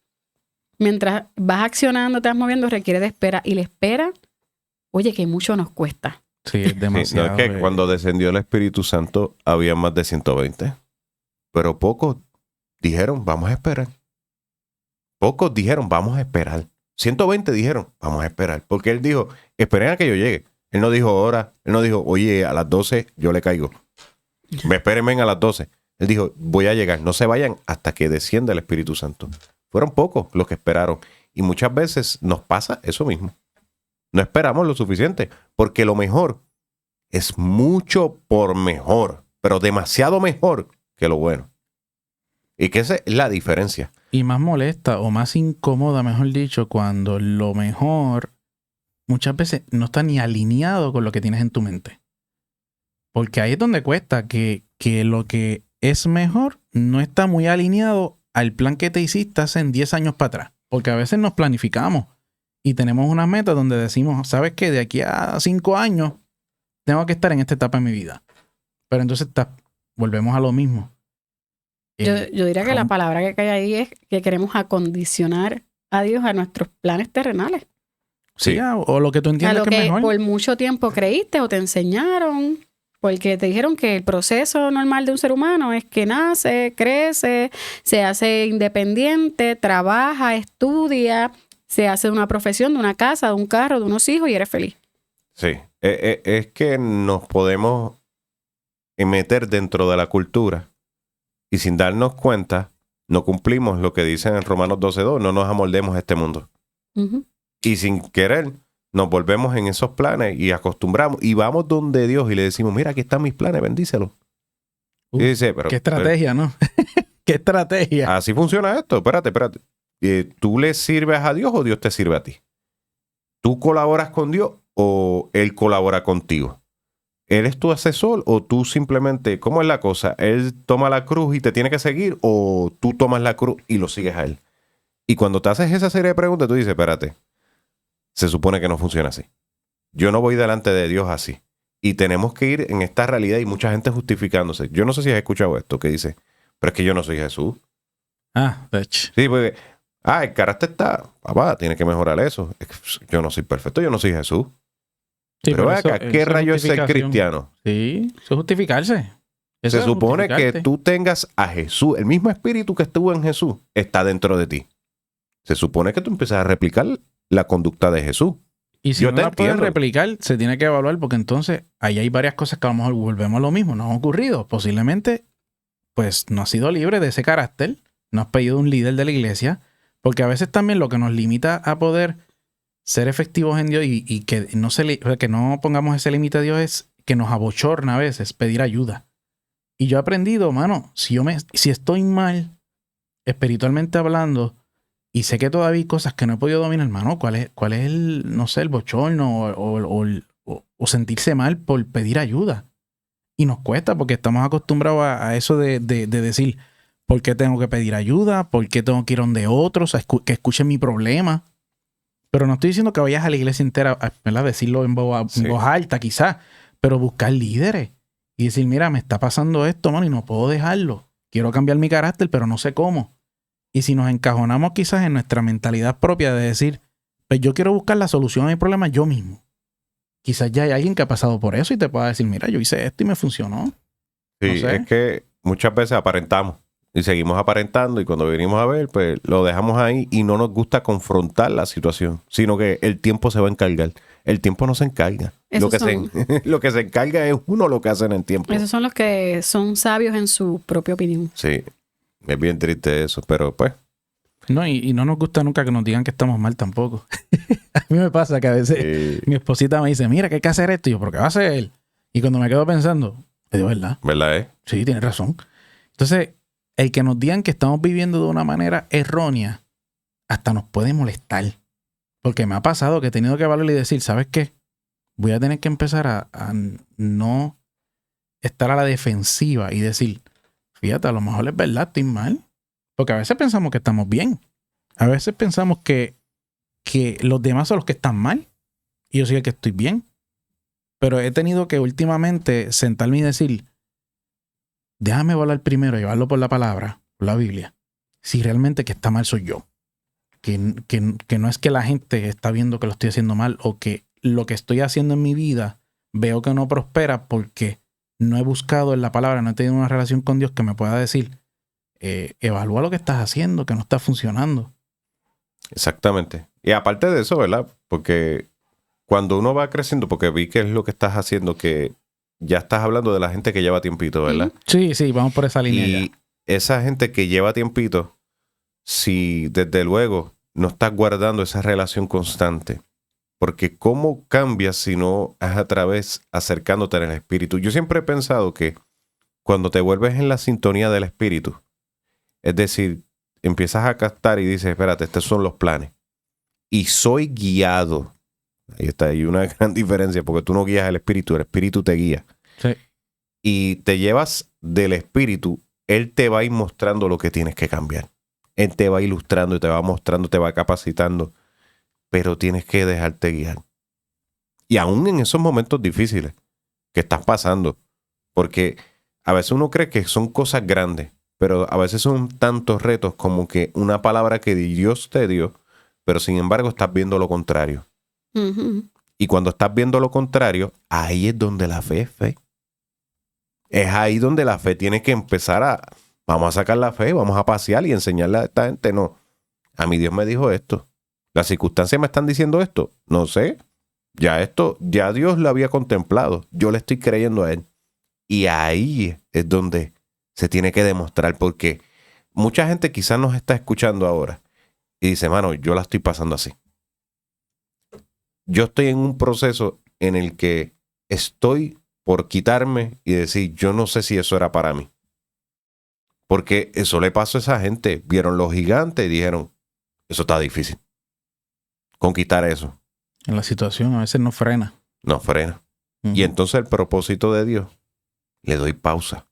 Mientras vas accionando, te vas moviendo, requiere de espera. Y la espera, oye, que mucho nos cuesta. Sí, es demasiado. Sí, no, es que cuando descendió el Espíritu Santo había más de 120. Pero pocos dijeron, vamos a esperar. Pocos dijeron, vamos a esperar. 120 dijeron, vamos a esperar. Porque Él dijo, esperen a que yo llegue. Él no dijo hora. Él no dijo, oye, a las 12 yo le caigo. Espérenme a las 12. Él dijo, voy a llegar. No se vayan hasta que descienda el Espíritu Santo. Fueron pocos los que esperaron. Y muchas veces nos pasa eso mismo. No esperamos lo suficiente. Porque lo mejor es mucho por mejor. Pero demasiado mejor que lo bueno. Y que esa es la diferencia. Y más molesta o más incómoda, mejor dicho, cuando lo mejor muchas veces no está ni alineado con lo que tienes en tu mente. Porque ahí es donde cuesta que lo que es mejor no está muy alineado al plan que te hiciste hace 10 años para atrás. Porque a veces nos planificamos y tenemos unas metas donde decimos, ¿sabes qué? De aquí a 5 años tengo que estar en esta etapa de mi vida. Pero entonces volvemos a lo mismo. Yo diría que la palabra que cae ahí es que queremos acondicionar a Dios a nuestros planes terrenales. Sí. O lo que tú entiendes A lo que es que mejor. por mucho tiempo creíste o te enseñaron, porque te dijeron que el proceso normal de un ser humano es que nace, crece, se hace independiente, trabaja, estudia, se hace de una profesión, de una casa, de un carro, de unos hijos y eres feliz. Sí. Es que nos podemos meter dentro de la cultura y sin darnos cuenta no cumplimos lo que dicen en Romanos 12:2, no nos amoldemos a este mundo. Uh-huh. Y sin querer nos volvemos en esos planes y acostumbramos y vamos donde Dios y le decimos, mira, aquí están mis planes, bendícelos. Y dice, pero, qué estrategia, ¿no? Qué estrategia. así funciona esto, espérate. ¿Tú le sirves a Dios o Dios te sirve a ti? ¿Tú colaboras con Dios o Él colabora contigo? ¿Él es tu asesor o tú simplemente, cómo es la cosa? ¿Él toma la cruz y te tiene que seguir o tú tomas la cruz y lo sigues a Él? Y cuando te haces esa serie de preguntas, tú dices, espérate, se supone que no funciona así. Yo no voy delante de Dios así. Y tenemos que ir en esta realidad y mucha gente justificándose. Yo no sé si has escuchado esto que dice, pero es que yo no soy Jesús. De hecho. Sí, porque, el carácter está, papá, tiene que mejorar eso. Es que yo no soy perfecto, yo no soy Jesús. Sí, pero por acá, eso ¿qué es rayo es ser justificación. cristiano? Sí, eso es justificarse. Eso Se es supone que justificarte. tú tengas a Jesús, el mismo espíritu que estuvo en Jesús, está dentro de ti. Se supone que tú empiezas a replicar la conducta de Jesús. Y si yo no te la puedes entiendo. replicar, se tiene que evaluar porque entonces ahí hay varias cosas que a lo mejor volvemos a lo mismo. No han ocurrido. Posiblemente, pues no has sido libre de ese carácter. No has pedido un líder de la iglesia. Porque a veces también lo que nos limita a poder ser efectivos en Dios y que no pongamos ese límite a Dios es que nos abochorna a veces pedir ayuda. Y yo he aprendido, mano, si estoy mal, espiritualmente hablando, y sé que todavía hay cosas que no he podido dominar, hermano, ¿cuál es el, no sé, el bochorno o sentirse mal por pedir ayuda? Y nos cuesta porque estamos acostumbrados a eso de decir, ¿por qué tengo que pedir ayuda? ¿Por qué tengo que ir donde otros que escuchen mi problema? Pero no estoy diciendo que vayas a la iglesia entera a decirlo en voz alta, quizás, pero buscar líderes y decir, mira, me está pasando esto, mano, y no puedo dejarlo. Quiero cambiar mi carácter, pero no sé cómo. Y si nos encajonamos quizás en nuestra mentalidad propia de decir, pues yo quiero buscar la solución a mi problema yo mismo. Quizás ya hay alguien que ha pasado por eso y te pueda decir, mira, yo hice esto y me funcionó. Sí, No sé. es que muchas veces aparentamos y seguimos aparentando y cuando venimos a ver, pues lo dejamos ahí y no nos gusta confrontar la situación, sino que el tiempo se va a encargar. El tiempo no se encarga. Lo que se encarga es uno lo que hace en el tiempo. Esos son los que son sabios en su propia opinión. Sí, es bien triste eso, pero pues. No, y no nos gusta nunca que nos digan que estamos mal tampoco. A mí me pasa que a veces mi esposita me dice, mira, que hay que hacer esto. Y yo, ¿pero qué va a hacer él? Y cuando me quedo pensando, le digo, ¿verdad? ¿Verdad, Sí, tienes razón. Entonces, el que nos digan que estamos viviendo de una manera errónea, hasta nos puede molestar. Porque me ha pasado que he tenido que evaluar y decir, ¿sabes qué? Voy a tener que empezar a no estar a la defensiva y decir, fíjate, a lo mejor es verdad, estoy mal. Porque a veces pensamos que estamos bien. A veces pensamos que los demás son los que están mal y yo soy el que estoy bien. Pero he tenido que últimamente sentarme y decir, déjame evaluar primero, llevarlo por la palabra, por la Biblia, si realmente que está mal soy yo. Que no es que la gente está viendo que lo estoy haciendo mal o que lo que estoy haciendo en mi vida veo que no prospera porque no he buscado en la palabra, no he tenido una relación con Dios que me pueda decir, evalúa lo que estás haciendo, que no está funcionando. Exactamente. Y aparte de eso, ¿verdad? Porque cuando uno va creciendo, porque vi que es lo que estás haciendo, que ya estás hablando de la gente que lleva tiempito, ¿verdad? Sí, sí, vamos por esa línea Y ya. esa gente que lleva tiempito, si desde luego no estás guardando esa relación constante, porque ¿cómo cambias si no es a través acercándote al Espíritu? Yo siempre he pensado que cuando te vuelves en la sintonía del Espíritu, es decir, empiezas a captar y dices, espérate, estos son los planes. Y soy guiado. Ahí está, hay una gran diferencia, porque tú no guías el Espíritu te guía. Sí. Y te llevas del Espíritu, Él te va a ir mostrando lo que tienes que cambiar. Él te va ilustrando y te va mostrando, te va capacitando, pero tienes que dejarte guiar. Y aún en esos momentos difíciles que estás pasando, porque a veces uno cree que son cosas grandes, pero a veces son tantos retos como que una palabra que Dios te dio, pero sin embargo estás viendo lo contrario. Ujú. Y cuando estás viendo lo contrario, ahí es donde la fe es fe. Es ahí donde la fe tiene que empezar vamos a sacar la fe, vamos a pasear y enseñarle a esta gente. No, a mí Dios me dijo esto. Las circunstancias me están diciendo esto. No sé. Ya Dios lo había contemplado. Yo le estoy creyendo a Él. Y ahí es donde se tiene que demostrar, porque mucha gente quizás nos está escuchando ahora y dice, mano, yo la estoy pasando así. Yo estoy en un proceso en el que estoy por quitarme y decir, yo no sé si eso era para mí. Porque eso le pasó a esa gente. Vieron los gigantes y dijeron, eso está difícil. Con quitar eso, En la situación a veces no frena. no frena. Ujú. Y entonces el propósito de Dios, le doy pausa.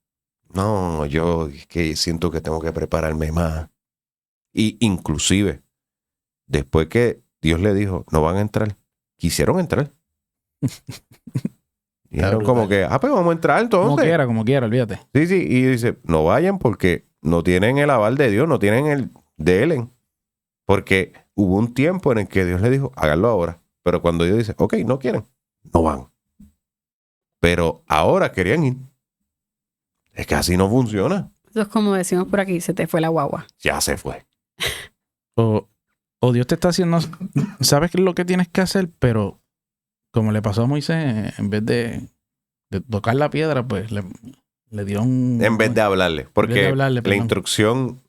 No, yo es que siento que tengo que prepararme más. Y inclusive, después que Dios le dijo, no van a entrar, quisieron entrar. Dijeron como que, pues vamos a entrar entonces. Como quiera, olvídate. Sí, sí, y dice, no vayan porque no tienen el aval de Dios, no tienen el de Él. Porque hubo un tiempo en el que Dios le dijo, háganlo ahora. Pero cuando Dios dice, ok, no quieren, no van. Pero ahora querían ir. Es que así no funciona. Eso es como decimos por aquí, se te fue la guagua. Ya se fue. O Dios te está haciendo, sabes lo que tienes que hacer, pero como le pasó a Moisés, en vez de tocar la piedra, pues le dio un... En vez de hablarle. Porque hablarle, la perdón. instrucción,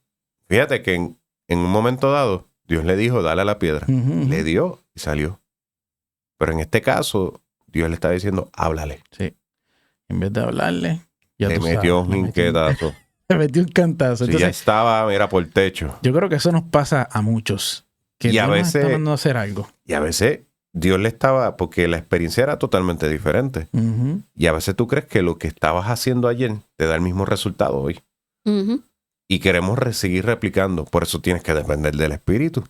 fíjate que en un momento dado, Dios le dijo, dale a la piedra. Ujú, Le ujú. dio y salió. Pero en este caso, Dios le está diciendo, háblale. Sí. En vez de hablarle, ya Le tú metió sabes, un inquietazo. le metió un cantazo. Sí, ya Entonces, estaba, mira, por el techo. yo creo que eso nos pasa a muchos. Que Y a Dios nos veces- está mandando a hacer algo. Y a veces Dios le estaba, porque la experiencia era totalmente diferente. Ujú. Y a veces tú crees que lo que estabas haciendo ayer te da el mismo resultado hoy. Ujú. Y queremos seguir replicando. Por eso tienes que depender del Espíritu.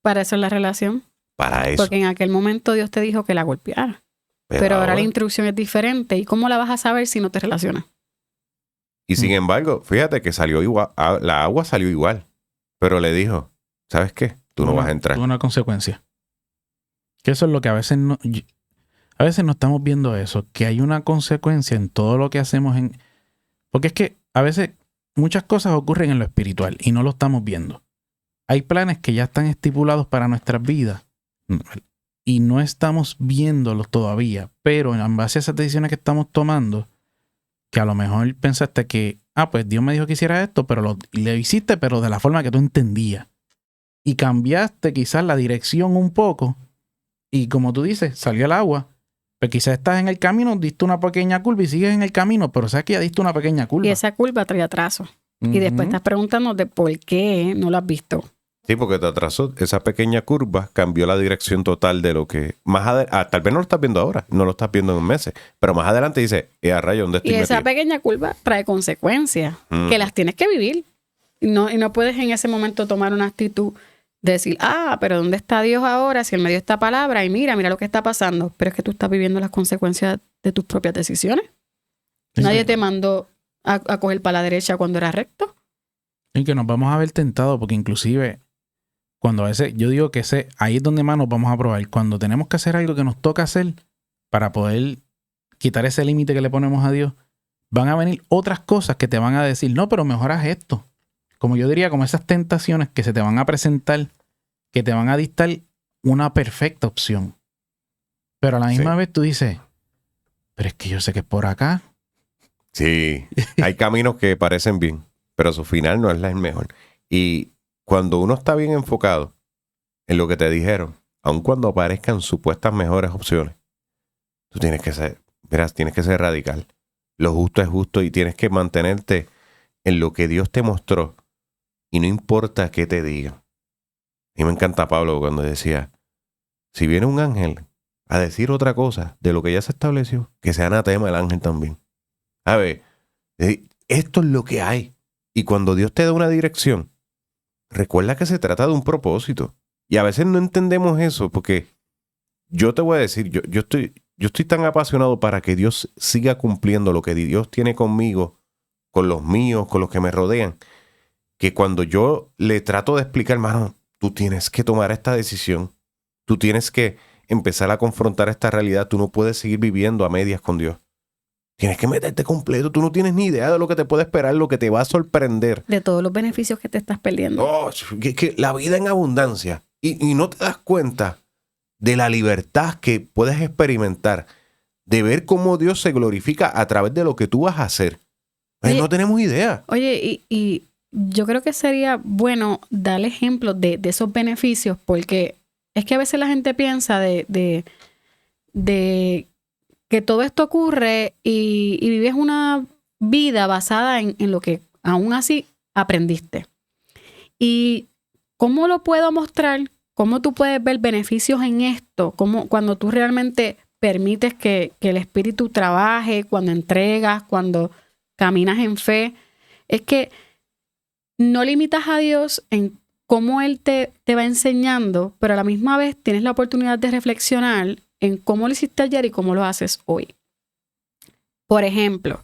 Para eso es la relación. Para eso. Porque en aquel momento Dios te dijo que la golpeara. Pero ahora la instrucción es diferente. ¿Y cómo la vas a saber si no te relacionas? Y sin embargo, fíjate que salió igual, la agua salió igual. Pero le dijo, ¿sabes qué? Tú no vas a entrar. Tuvo una consecuencia. Que eso es lo que a veces no estamos viendo eso, que hay una consecuencia en todo lo que hacemos porque es que a veces muchas cosas ocurren en lo espiritual y no lo estamos viendo. Hay planes que ya están estipulados para nuestras vidas y no estamos viéndolos todavía, pero en base a esas decisiones que estamos tomando, que a lo mejor pensaste que, pues Dios me dijo que hiciera esto, pero le hiciste, pero de la forma que tú entendías. Y cambiaste quizás la dirección un poco. Y como tú dices, salió el agua. Pero quizás estás en el camino, diste una pequeña curva y sigues en el camino, pero sabes que ya diste una pequeña curva. Y esa curva trae atraso. Y después estás preguntando de por qué no lo has visto. Sí, porque te atrasó. Esa pequeña curva cambió la dirección total de lo que... tal vez no lo estás viendo ahora, no lo estás viendo en meses. Pero más adelante dice, a rayo, ¿dónde estoy Y esa metido? pequeña curva trae consecuencias que las tienes que vivir. Y no puedes en ese momento tomar una actitud de decir, pero ¿dónde está Dios ahora? Si Él me dio esta palabra y mira lo que está pasando. Pero es que tú estás viviendo las consecuencias de tus propias decisiones. Sí, Nadie sí. te mandó a coger para la derecha cuando era recto. Y que nos vamos a ver tentados, porque inclusive cuando a veces, yo digo que ahí es donde más nos vamos a probar. Cuando tenemos que hacer algo que nos toca hacer para poder quitar ese límite que le ponemos a Dios, van a venir otras cosas que te van a decir, no, pero mejor haz esto. Como yo diría, como esas tentaciones que se te van a presentar, que te van a dictar una perfecta opción. Pero a la misma Sí. vez tú dices, pero es que yo sé que es por acá. Sí, hay caminos que parecen bien, pero su final no es el mejor. Y cuando uno está bien enfocado en lo que te dijeron, aun cuando aparezcan supuestas mejores opciones, tú tienes que ser, verás, tienes que ser radical. Lo justo es justo y tienes que mantenerte en lo que Dios te mostró y no importa qué te digan. Y me encanta Pablo cuando decía, si viene un ángel a decir otra cosa de lo que ya se estableció, que sea anatema el ángel también. A ver, esto es lo que hay. Y cuando Dios te da una dirección, recuerda que se trata de un propósito. Y a veces no entendemos eso porque yo te voy a decir, yo estoy tan apasionado para que Dios siga cumpliendo lo que Dios tiene conmigo, con los míos, con los que me rodean, que cuando yo le trato de explicar, hermano, tú tienes que tomar esta decisión, tú tienes que empezar a confrontar esta realidad, tú no puedes seguir viviendo a medias con Dios. Tienes que meterte completo. Tú no tienes ni idea de lo que te puede esperar, lo que te va a sorprender. De todos los beneficios que te estás perdiendo. Oh, que la vida en abundancia. Y no te das cuenta de la libertad que puedes experimentar, de ver cómo Dios se glorifica a través de lo que tú vas a hacer. Oye, No tenemos idea. Oye, y yo creo que sería bueno darle ejemplos de esos beneficios, porque es que a veces la gente piensa de que todo esto ocurre y vives una vida basada en lo que aún así aprendiste. ¿Y cómo lo puedo mostrar? ¿Cómo tú puedes ver beneficios en esto? ¿Cómo, cuando tú realmente permites que el espíritu trabaje, cuando entregas, cuando caminas en fe? Es que no limitas a Dios en cómo Él te va enseñando, pero a la misma vez tienes la oportunidad de reflexionar en cómo lo hiciste ayer y cómo lo haces hoy. Por ejemplo,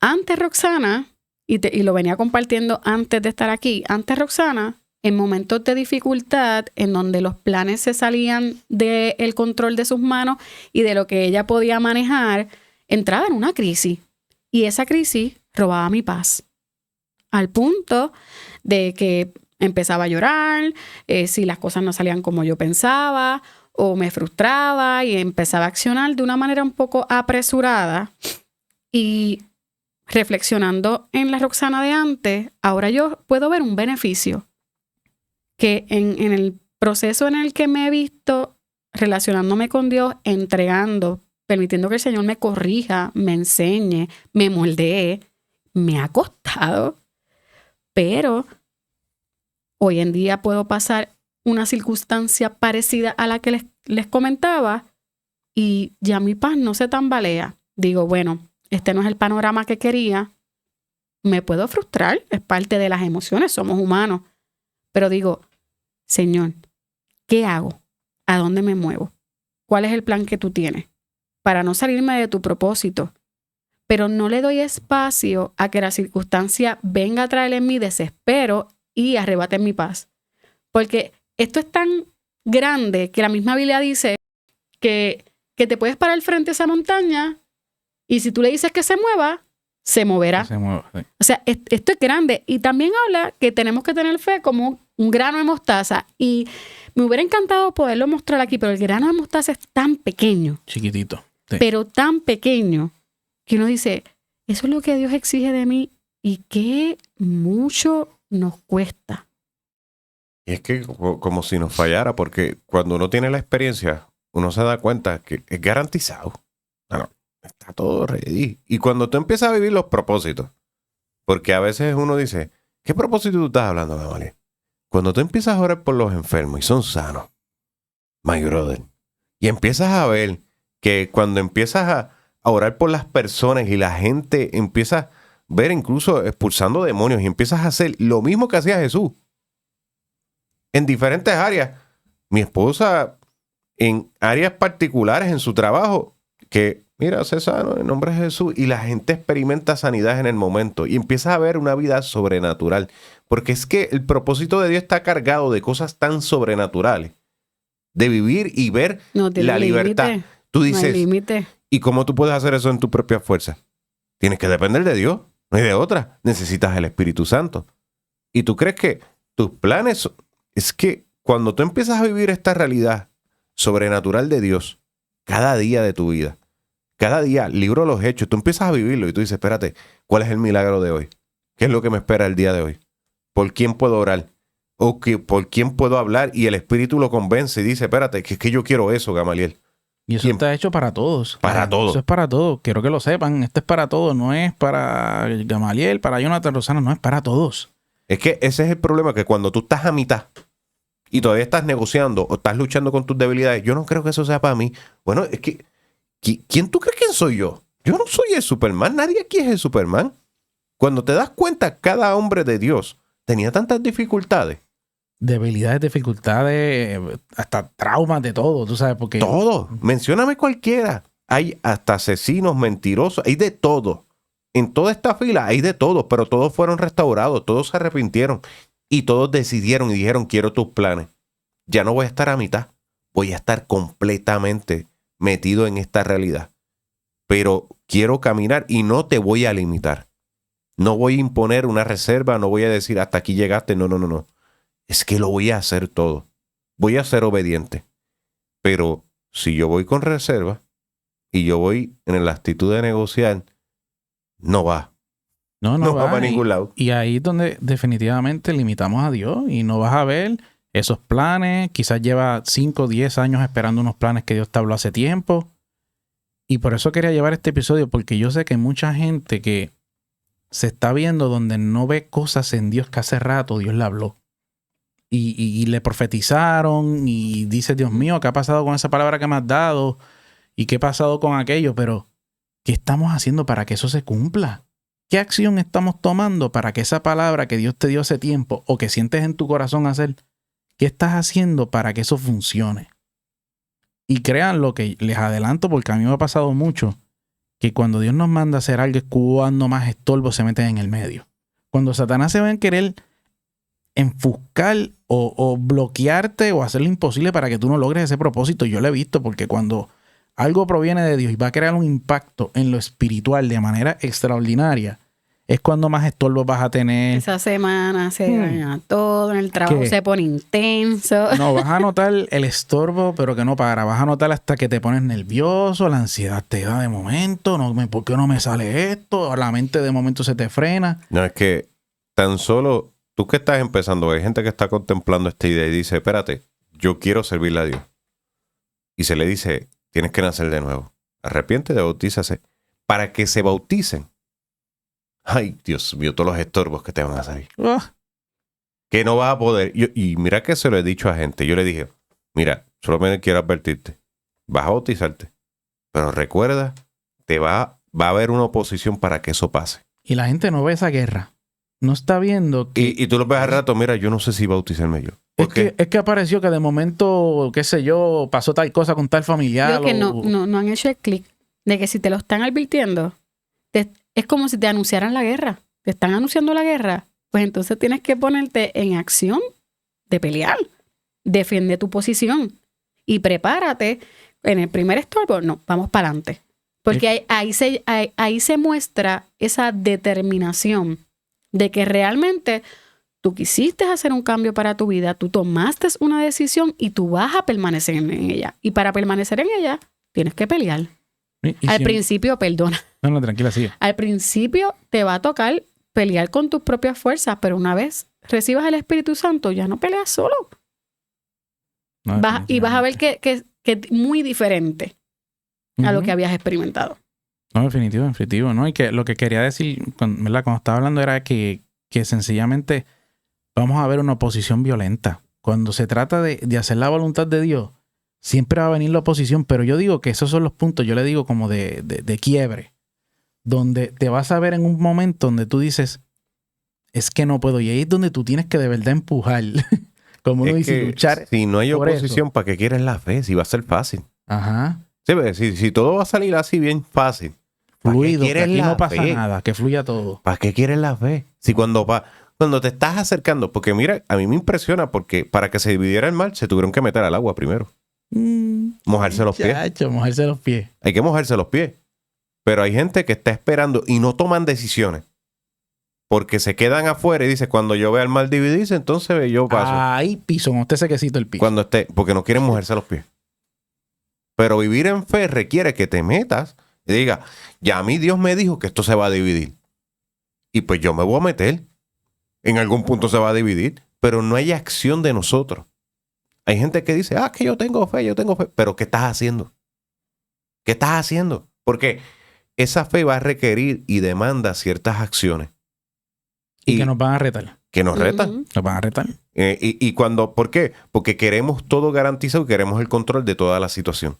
antes Roxana, y lo venía compartiendo antes de estar aquí, antes Roxana, en momentos de dificultad, en donde los planes se salían del control de sus manos y de lo que ella podía manejar, entraba en una crisis. Y esa crisis robaba mi paz. Al punto de que empezaba a llorar, si las cosas no salían como yo pensaba, o me frustraba y empezaba a accionar de una manera un poco apresurada. Y reflexionando en la Roxana de antes, ahora yo puedo ver un beneficio. Que en el proceso en el que me he visto relacionándome con Dios, entregando, permitiendo que el Señor me corrija, me enseñe, me moldee, me ha costado. Pero hoy en día puedo pasar una circunstancia parecida a la que les comentaba y ya mi paz no se tambalea. Digo, bueno, este no es el panorama que quería. Me puedo frustrar, es parte de las emociones, somos humanos. Pero digo, Señor, ¿qué hago? ¿A dónde me muevo? ¿Cuál es el plan que tú tienes? Para no salirme de tu propósito. Pero no le doy espacio a que la circunstancia venga a traer en mi desespero y arrebate mi paz. Porque esto es tan grande que la misma Biblia dice que te puedes parar frente a esa montaña y si tú le dices que se mueva, se moverá. Se mueve, sí. O sea, esto es grande. Y también habla que tenemos que tener fe como un grano de mostaza. Y me hubiera encantado poderlo mostrar aquí, pero el grano de mostaza es tan pequeño, Chiquitito. Sí. pero tan pequeño, que uno dice, eso es lo que Dios exige de mí y que mucho nos cuesta. Y es que como si nos fallara, porque cuando uno tiene la experiencia, uno se da cuenta que es garantizado. No, está todo ready. Y cuando tú empiezas a vivir los propósitos, porque a veces uno dice, ¿qué propósito tú estás hablando, Gamaliel? Cuando tú empiezas a orar por los enfermos y son sanos, my brother, y empiezas a ver que cuando empiezas a orar por las personas y la gente empieza a ver incluso expulsando demonios y empiezas a hacer lo mismo que hacía Jesús en diferentes áreas. Mi esposa en áreas particulares en su trabajo, que mira, sé sano en el nombre de Jesús, y la gente experimenta sanidad en el momento y empieza a ver una vida sobrenatural, porque es que el propósito de Dios está cargado de cosas tan sobrenaturales, de vivir y ver No tiene la libertad. límite. Tú No hay dices, límite. ¿y cómo tú puedes hacer eso en tu propia fuerza? Tienes que depender de Dios, no hay de otra. Necesitas el Espíritu Santo. Y tú crees que tus planes, es que cuando tú empiezas a vivir esta realidad sobrenatural de Dios, cada día de tu vida. Cada día, libro de los hechos, tú empiezas a vivirlo y tú dices, espérate, ¿cuál es el milagro de hoy? ¿Qué es lo que me espera el día de hoy? ¿Por quién puedo orar? ¿Por quién puedo hablar? Y el Espíritu lo convence y dice, espérate, que es que yo quiero eso, Gamaliel. Y eso está hecho para todos. Para todos. Eso es para todos. Quiero que lo sepan. Esto es para todos. No es para Gamaliel, para Jonathan Rosano. No, es para todos. Es que ese es el problema, que cuando tú estás a mitad y todavía estás negociando o estás luchando con tus debilidades, yo no creo que eso sea para mí. Bueno, es que, ¿quién tú crees que soy yo? Yo no soy el Superman. Nadie aquí es el Superman. Cuando te das cuenta, cada hombre de Dios tenía tantas dificultades. Debilidades, dificultades, hasta traumas de todo, tú sabes, porque... Todo. Mencióname cualquiera. Hay hasta asesinos, mentirosos, hay de todo. En toda esta fila hay de todo, pero todos fueron restaurados, todos se arrepintieron y todos decidieron y dijeron, quiero tus planes. Ya no voy a estar a mitad, voy a estar completamente metido en esta realidad. Pero quiero caminar y no te voy a limitar. No voy a imponer una reserva, no voy a decir hasta aquí llegaste, no. Es que lo voy a hacer todo. Voy a ser obediente. Pero si yo voy con reserva y yo voy en la actitud de negociar, no va. No va para ningún lado. Y ahí es donde definitivamente limitamos a Dios y no vas a ver esos planes. Quizás lleva 5 o 10 años esperando unos planes que Dios te habló hace tiempo. Y por eso quería llevar este episodio, porque yo sé que hay mucha gente que se está viendo donde no ve cosas en Dios que hace rato Dios le habló. Y le profetizaron y dice, Dios mío, ¿qué ha pasado con esa palabra que me has dado? ¿Y qué ha pasado con aquello? Pero, ¿qué estamos haciendo para que eso se cumpla? ¿Qué acción estamos tomando para que esa palabra que Dios te dio hace tiempo o que sientes en tu corazón hacer, qué estás haciendo para que eso funcione? Y crean lo que les adelanto, porque a mí me ha pasado mucho, que cuando Dios nos manda a hacer algo es cuando más estorbos se meten en el medio. Cuando Satanás se va a querer enfuscar o bloquearte o hacer lo imposible para que tú no logres ese propósito. Yo lo he visto, porque cuando algo proviene de Dios y va a crear un impacto en lo espiritual de manera extraordinaria, es cuando más estorbos vas a tener. Esa semana se daña todo, en el trabajo se pone intenso. No, vas a notar el estorbo, pero que no para. Vas a notar hasta que te pones nervioso, la ansiedad te da de momento, ¿por qué no me sale esto? La mente de momento se te frena. No, es que tan solo tú que estás empezando, hay gente que está contemplando esta idea y dice, espérate, yo quiero servirle a Dios. Y se le dice, tienes que nacer de nuevo. Arrepiéntete, bautízase. Para que se bauticen. Ay, Dios mío, todos los estorbos que te van a salir. Que no vas a poder. Y mira que se lo he dicho a gente. Yo le dije, mira, solamente quiero advertirte. Vas a bautizarte. Pero recuerda, va a haber una oposición para que eso pase. Y la gente no ve esa guerra. No está viendo que... Y tú lo ves al rato, mira, yo no sé si bautizarme yo. Es que apareció que de momento, qué sé yo, pasó tal cosa con tal familiar. Creo que no han hecho el clic de que si te lo están advirtiendo, es como si te anunciaran la guerra. Te están anunciando la guerra. Pues entonces tienes que ponerte en acción de pelear. Defiende tu posición. Y prepárate. En el primer estorbo, no, vamos para adelante. Porque ahí se muestra esa determinación de que realmente tú quisiste hacer un cambio para tu vida, tú tomaste una decisión y tú vas a permanecer en ella. Y para permanecer en ella, tienes que pelear. Al principio, perdona. No, tranquila, sigue. Al principio te va a tocar pelear con tus propias fuerzas, pero una vez recibas el Espíritu Santo, ya no peleas solo. Y vas a ver que es muy diferente a lo que habías experimentado. No, definitivo, ¿no? Y que lo que quería decir, ¿verdad? Cuando estaba hablando era que sencillamente vamos a ver una oposición violenta. Cuando se trata de hacer la voluntad de Dios, siempre va a venir la oposición, pero yo digo que esos son los puntos, yo le digo como de quiebre, donde te vas a ver en un momento donde tú dices, es que no puedo, y ahí es donde tú tienes que de verdad empujar, como uno dice, luchar. Si no hay oposición, ¿para qué quieres la fe? Si va a ser fácil. Ajá. Si todo va a salir así bien fácil, fluido, que aquí no pasa nada, que fluya todo. ¿Para qué quieres la fe? Si cuando te estás acercando, porque mira, a mí me impresiona porque para que se dividiera el mar, se tuvieron que meter al agua primero. Mojarse los pies. Mojarse los pies. Hay que mojarse los pies. Pero hay gente que está esperando y no toman decisiones. Porque se quedan afuera y dicen, cuando yo vea el mar dividirse, entonces yo paso. Ahí piso, con este sequecito el piso. Porque no quieren mojarse los pies. Pero vivir en fe requiere que te metas y digas, ya a mí Dios me dijo que esto se va a dividir. Y pues yo me voy a meter. En algún punto se va a dividir, pero no hay acción de nosotros. Hay gente que dice, que yo tengo fe. Pero ¿qué estás haciendo? ¿Qué estás haciendo? Porque esa fe va a requerir y demanda ciertas acciones. Y que nos van a retar. Que nos retan. Nos van a retar. ¿Por qué? Porque queremos todo garantizado y queremos el control de toda la situación.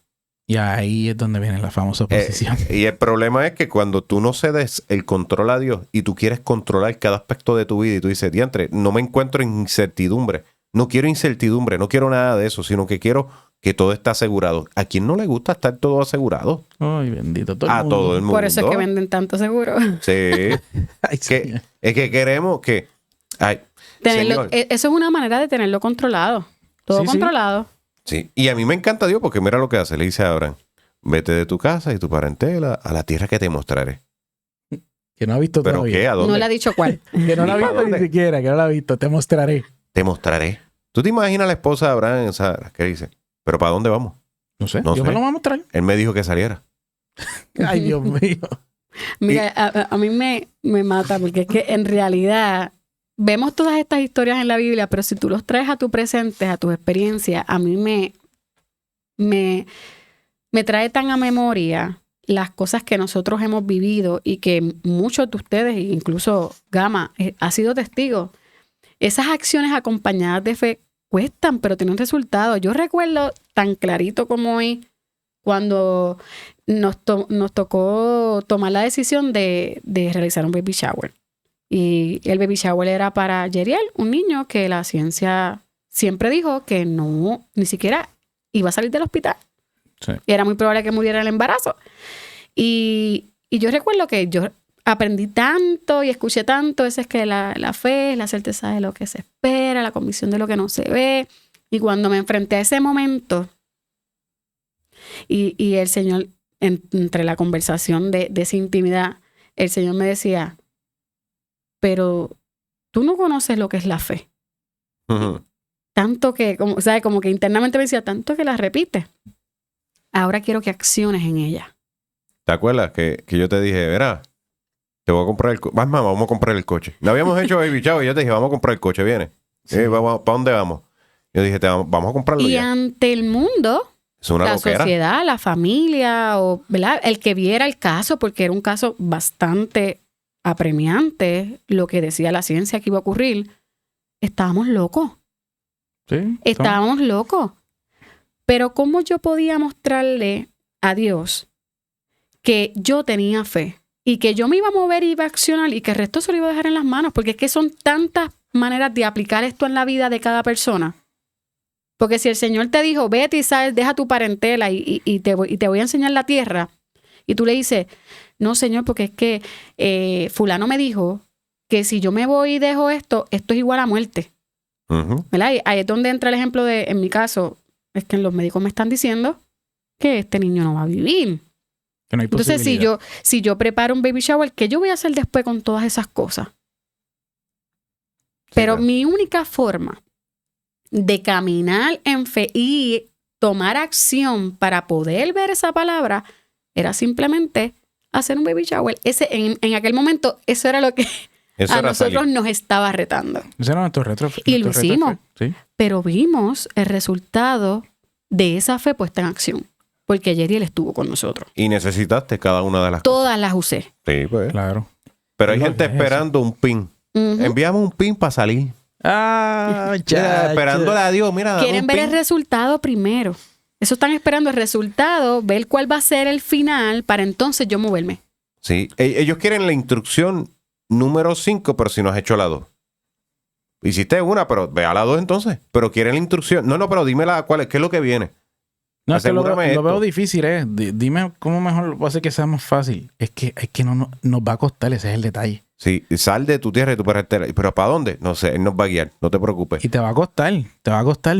Y ahí es donde viene la famosa oposición. Y el problema es que cuando tú no cedes el control a Dios y tú quieres controlar cada aspecto de tu vida y tú dices, diantre, no me encuentro en incertidumbre. No quiero incertidumbre, no quiero nada de eso, sino que quiero que todo esté asegurado. ¿A quién no le gusta estar todo asegurado? Ay, bendito. Todo a todo el mundo. Por eso es que venden tanto seguro. Sí. Ay, Es que queremos que... Eso es una manera de tenerlo controlado. Todo Sí, controlado. Sí, y a mí me encanta Dios porque mira lo que hace. Le dice a Abraham, vete de tu casa y tu parentela a la tierra que te mostraré. Que no ha visto ¿Pero todavía. qué? ¿A dónde? No le ha dicho cuál. Que no la ha ¿Para visto ni dónde? siquiera, que no la ha visto. Te mostraré. Te mostraré. ¿Tú te imaginas a la esposa de Abraham, Sara, qué dice? ¿Pero para dónde vamos? No sé. No Yo sé. me lo voy a mostrar. Él me dijo que saliera. Ay, Dios mío. Mira, a mí me mata porque es que en realidad vemos todas estas historias en la Biblia, pero si tú los traes a tu presente, a tus experiencias, a mí me trae tan a memoria las cosas que nosotros hemos vivido y que muchos de ustedes, incluso Gama, ha sido testigo. Esas acciones acompañadas de fe cuestan, pero tienen resultados. Yo recuerdo tan clarito como hoy cuando nos tocó tomar la decisión de realizar un baby shower. Y el baby shower era para Yeriel, un niño que la ciencia siempre dijo que no, ni siquiera iba a salir del hospital. Sí. Y era muy probable que muriera el embarazo. Y yo recuerdo que yo aprendí tanto y escuché tanto, eso es que la fe es la certeza de lo que se espera, la convicción de lo que no se ve. Y cuando me enfrenté a ese momento y el Señor, entre la conversación de esa intimidad, el Señor me decía, pero tú no conoces lo que es la fe. Ujú. Tanto que, como que internamente me decía, tanto que la repites. Ahora quiero que acciones en ella. ¿Te acuerdas que yo te dije, verá, te voy a comprar el coche? Mamá, vamos a comprar el coche. No habíamos hecho baby shower y yo te dije, vamos a comprar el coche, viene. Sí. ¿Para dónde vamos? Yo dije, vamos a comprarlo Y ya. ante el mundo, Es una la loquera. sociedad, la familia, o ¿verdad? El que viera el caso, porque era un caso bastante apremiante, lo que decía la ciencia que iba a ocurrir, estábamos locos. Sí. Estábamos locos. Pero ¿cómo yo podía mostrarle a Dios que yo tenía fe y que yo me iba a mover y iba a accionar y que el resto se lo iba a dejar en las manos? Porque es que son tantas maneras de aplicar esto en la vida de cada persona. Porque si el Señor te dijo, vete y sal, deja tu parentela y te voy a enseñar la tierra, y tú le dices, no, Señor, porque es que fulano me dijo que si yo me voy y dejo esto, esto es igual a muerte. Ujú. ¿Verdad? Y ahí es donde entra el ejemplo de, en mi caso, es que los médicos me están diciendo que este niño no va a vivir. Que no hay Entonces, posibilidad. si yo preparo un baby shower, ¿qué yo voy a hacer después con todas esas cosas? Pero claro. mi única forma de caminar en fe y tomar acción para poder ver esa palabra era simplemente hacer un baby shower. En aquel momento, eso era lo que Eso a era nosotros salir. nos estaba retando. Ese era nuestro reto. Y lo nuestro reto hicimos. fue- Sí. Pero vimos el resultado de esa fe puesta en acción. Porque Yeriel estuvo con nosotros. Y necesitaste cada una de las Todas las usé. cosas. Sí, pues. Claro. Pero hay Lo gente que es eso. esperando un pin. Ujú. Enviamos un pin para salir. Ah, Mira, esperándole a Dios, mira. dame Quieren un ver pin. el resultado primero. Eso están esperando el resultado, ver cuál va a ser el final para entonces yo moverme. Sí, ellos quieren la instrucción número 5, pero si no has hecho la 2. Hiciste una, pero ve a la 2 entonces. Pero quieren la instrucción. No, pero dime cuál es, qué es lo que viene. No, es que lo Asegúrame veo esto. difícil, ¿eh? Dime cómo mejor va a hacer que sea más fácil. Es que no nos va a costar, ese es el detalle. Sí, sal de tu tierra y tu parentela. ¿Pero para dónde? No sé, él nos va a guiar, no te preocupes. Y te va a costar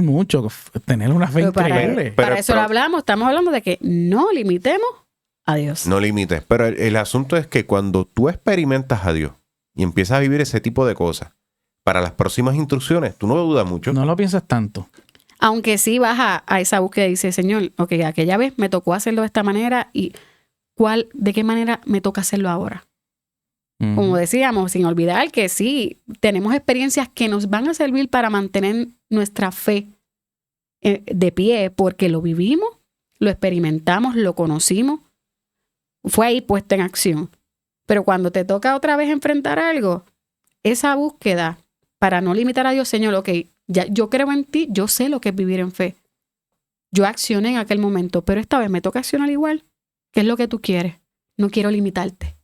mucho tener una fe Pero increíble. Pero- para eso lo hablamos. Estamos hablando de que no limitemos a Dios. No limites. Pero el asunto es que cuando tú experimentas a Dios y empiezas a vivir ese tipo de cosas, para las próximas instrucciones, tú no dudas mucho. No lo piensas tanto. Aunque sí vas a esa búsqueda y dices, Señor, ok, aquella vez me tocó hacerlo de esta manera y ¿de qué manera me toca hacerlo ahora? Como decíamos, sin olvidar que sí, tenemos experiencias que nos van a servir para mantener nuestra fe de pie, porque lo vivimos, lo experimentamos, lo conocimos, fue ahí puesto en acción. Pero cuando te toca otra vez enfrentar algo, esa búsqueda para no limitar a Dios, Señor, ok, ya, yo creo en ti, yo sé lo que es vivir en fe. Yo accioné en aquel momento, pero esta vez me toca accionar igual. ¿Qué es lo que tú quieres? No quiero limitarte.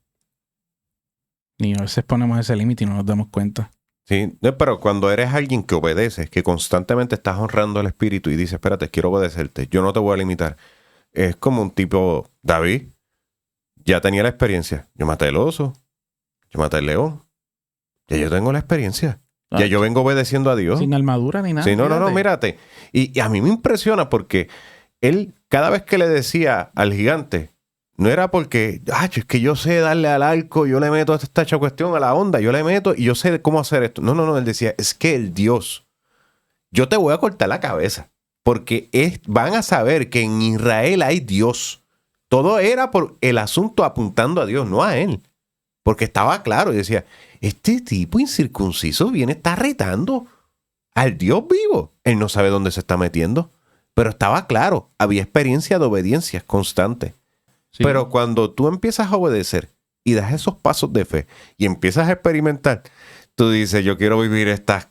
Y a veces ponemos ese límite y no nos damos cuenta. Sí, pero cuando eres alguien que obedeces, que constantemente estás honrando al Espíritu y dices, espérate, quiero obedecerte, yo no te voy a limitar. Es como un tipo, David, ya tenía la experiencia. Yo maté el oso, yo maté el león. Ya yo tengo la experiencia. Ya yo vengo obedeciendo a Dios. Sin armadura ni nada. Sí, no, mírate. Y a mí me impresiona porque él, cada vez que le decía al gigante, no era porque, es que yo sé darle al arco, yo le meto esta cuestión a la onda, yo le meto y yo sé cómo hacer esto. No, él decía, es que el Dios, yo te voy a cortar la cabeza, porque van a saber que en Israel hay Dios. Todo era por el asunto apuntando a Dios, no a él. Porque estaba claro y decía, este tipo incircunciso está retando al Dios vivo. Él no sabe dónde se está metiendo, pero estaba claro, había experiencia de obediencia constante. Sí. Pero cuando tú empiezas a obedecer y das esos pasos de fe y empiezas a experimentar, tú dices, yo quiero vivir esta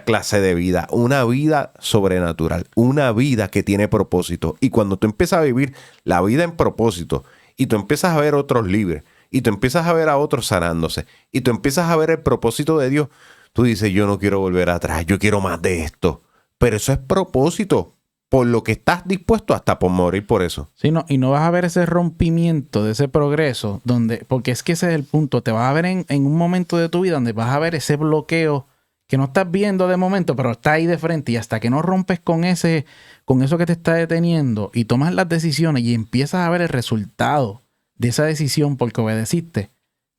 clase de vida, una vida sobrenatural, una vida que tiene propósito. Y cuando tú empiezas a vivir la vida en propósito y tú empiezas a ver otros libres y tú empiezas a ver a otros sanándose y tú empiezas a ver el propósito de Dios, tú dices, yo no quiero volver atrás, yo quiero más de esto. Pero eso es propósito, por lo que estás dispuesto hasta por morir por eso. Sí, no, y no vas a ver ese rompimiento de ese progreso, porque es que ese es el punto. Te vas a ver en un momento de tu vida donde vas a ver ese bloqueo que no estás viendo de momento, pero está ahí de frente. Y hasta que no rompes con eso que te está deteniendo y tomas las decisiones y empiezas a ver el resultado de esa decisión porque obedeciste,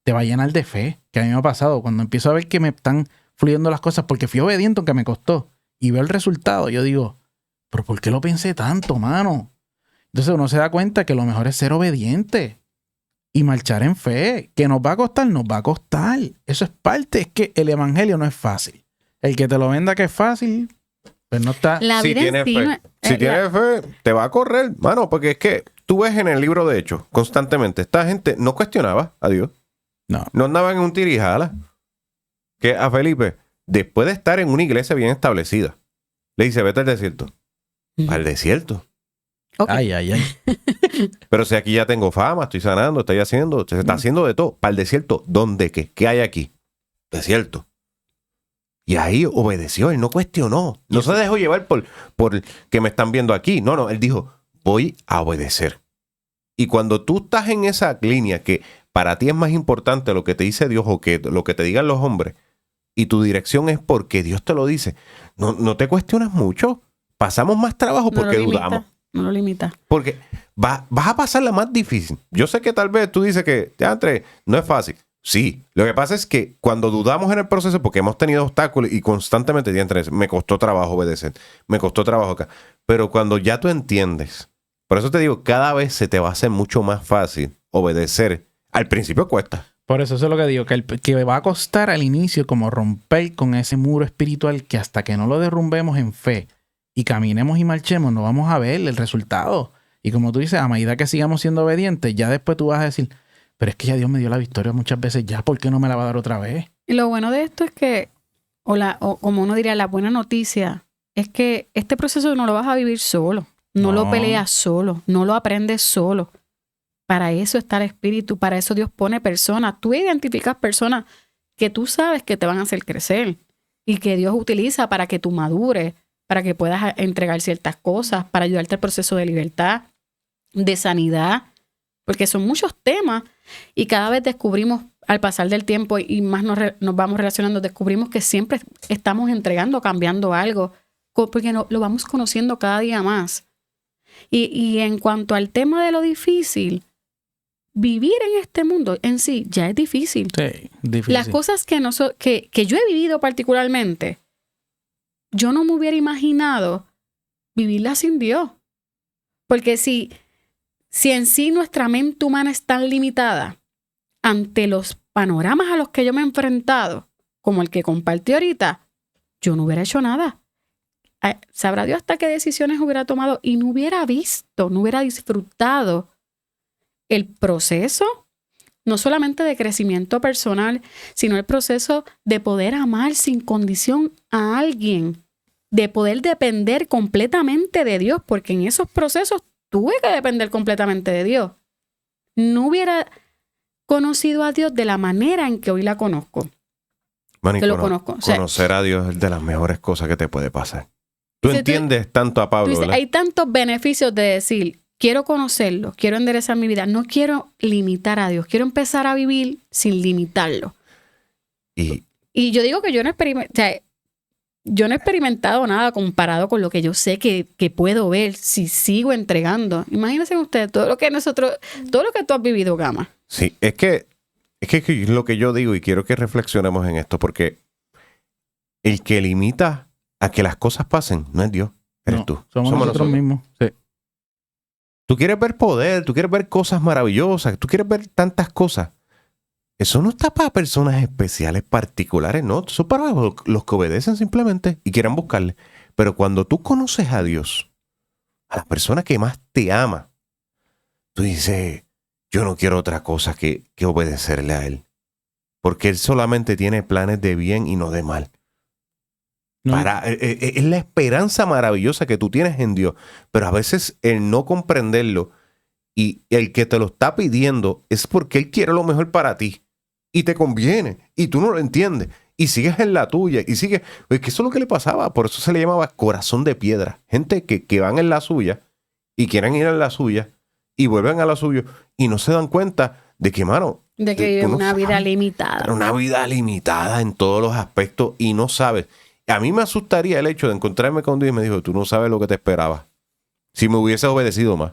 te va a llenar de fe. Que a mí me ha pasado. Cuando empiezo a ver que me están fluyendo las cosas porque fui obediente aunque me costó y veo el resultado, yo digo, ¿pero por qué lo pensé tanto, mano? Entonces uno se da cuenta que lo mejor es ser obediente y marchar en fe. Que nos va a costar, nos va a costar. Eso es parte. Es que el evangelio no es fácil. El que te lo venda que es fácil, pues no está. Si tienes fe, tienes fe, te va a correr, mano, porque es que tú ves en el libro de Hechos constantemente, esta gente no cuestionaba a Dios. No andaban en un tirijala. Que a Felipe, después de estar en una iglesia bien establecida, le dice, vete al desierto. Al desierto. Okay. Ay. Pero si aquí ya tengo fama, estoy sanando, se está haciendo de todo. Para el desierto, ¿dónde qué? ¿Qué hay aquí? Desierto. Y ahí obedeció, él no cuestionó. No se dejó llevar por que me están viendo aquí. No, él dijo, voy a obedecer. Y cuando tú estás en esa línea que para ti es más importante lo que te dice Dios o que lo que te digan los hombres, y tu dirección es porque Dios te lo dice, no te cuestionas mucho. Pasamos más trabajo porque dudamos. No lo limita. Porque vas a pasar la más difícil. Yo sé que tal vez tú dices que, no es fácil. Sí, lo que pasa es que cuando dudamos en el proceso, porque hemos tenido obstáculos y constantemente, me costó trabajo obedecer, me costó trabajo acá. Pero cuando ya tú entiendes, por eso te digo, cada vez se te va a hacer mucho más fácil obedecer. Al principio cuesta. Por eso es lo que digo, que va a costar al inicio como romper con ese muro espiritual que hasta que no lo derrumbemos en fe y caminemos y marchemos, no vamos a ver el resultado. Y como tú dices, a medida que sigamos siendo obedientes, ya después tú vas a decir, pero es que ya Dios me dio la victoria muchas veces, ya, ¿por qué no me la va a dar otra vez? Y lo bueno de esto es que, o como uno diría, la buena noticia, es que este proceso no lo vas a vivir solo. No lo peleas solo, no lo aprendes solo. Para eso está el Espíritu, para eso Dios pone personas. Tú identificas personas que tú sabes que te van a hacer crecer y que Dios utiliza para que tú madures, para que puedas entregar ciertas cosas, para ayudarte al proceso de libertad, de sanidad, porque son muchos temas y cada vez descubrimos, al pasar del tiempo y más nos vamos relacionando, descubrimos que siempre estamos entregando, cambiando algo, porque lo vamos conociendo cada día más. Y en cuanto al tema de lo difícil, vivir en este mundo en sí ya es difícil. Sí, difícil. Las cosas que yo he vivido particularmente, yo no me hubiera imaginado vivirla sin Dios. Porque si en sí nuestra mente humana es tan limitada ante los panoramas a los que yo me he enfrentado, como el que compartí ahorita, yo no hubiera hecho nada. Sabrá Dios hasta qué decisiones hubiera tomado y no hubiera visto, no hubiera disfrutado el proceso, no solamente de crecimiento personal, sino el proceso de poder amar sin condición a alguien, de poder depender completamente de Dios, porque en esos procesos tuve que depender completamente de Dios. No hubiera conocido a Dios de la manera en que hoy la conozco. Man, que lo conozco. O sea, conocer a Dios es de las mejores cosas que te puede pasar. Tú entiendes tanto a Pablo, ¿verdad? Hay tantos beneficios de decir, quiero conocerlo, quiero enderezar mi vida, no quiero limitar a Dios, quiero empezar a vivir sin limitarlo. Y yo digo que yo no he experimentado nada comparado con lo que yo sé que puedo ver si sigo entregando. Imagínense ustedes todo lo que tú has vivido, Gama. Sí, es que es lo que yo digo y quiero que reflexionemos en esto, porque el que limita a que las cosas pasen no es Dios, eres tú. Somos nosotros mismos. Sí. Tú quieres ver poder, tú quieres ver cosas maravillosas, tú quieres ver tantas cosas. Eso no está para personas especiales, particulares, no. Eso es para los que obedecen simplemente y quieran buscarle. Pero cuando tú conoces a Dios, a la persona que más te ama, tú dices, yo no quiero otra cosa que obedecerle a Él. Porque Él solamente tiene planes de bien y no de mal. No. Es la esperanza maravillosa que tú tienes en Dios. Pero a veces el no comprenderlo y el que te lo está pidiendo es porque Él quiere lo mejor para ti. Y te conviene. Y tú no lo entiendes. Y sigues en la tuya. Y sigues. Pues que eso es lo que le pasaba. Por eso se le llamaba corazón de piedra. Gente que van en la suya y quieren ir en la suya y vuelven a la suya y no se dan cuenta de que, mano, de que viven una vida limitada. Una vida limitada en todos los aspectos y no sabes. A mí me asustaría el hecho de encontrarme con Dios y me dijo, tú no sabes lo que te esperaba. Si me hubiese obedecido más.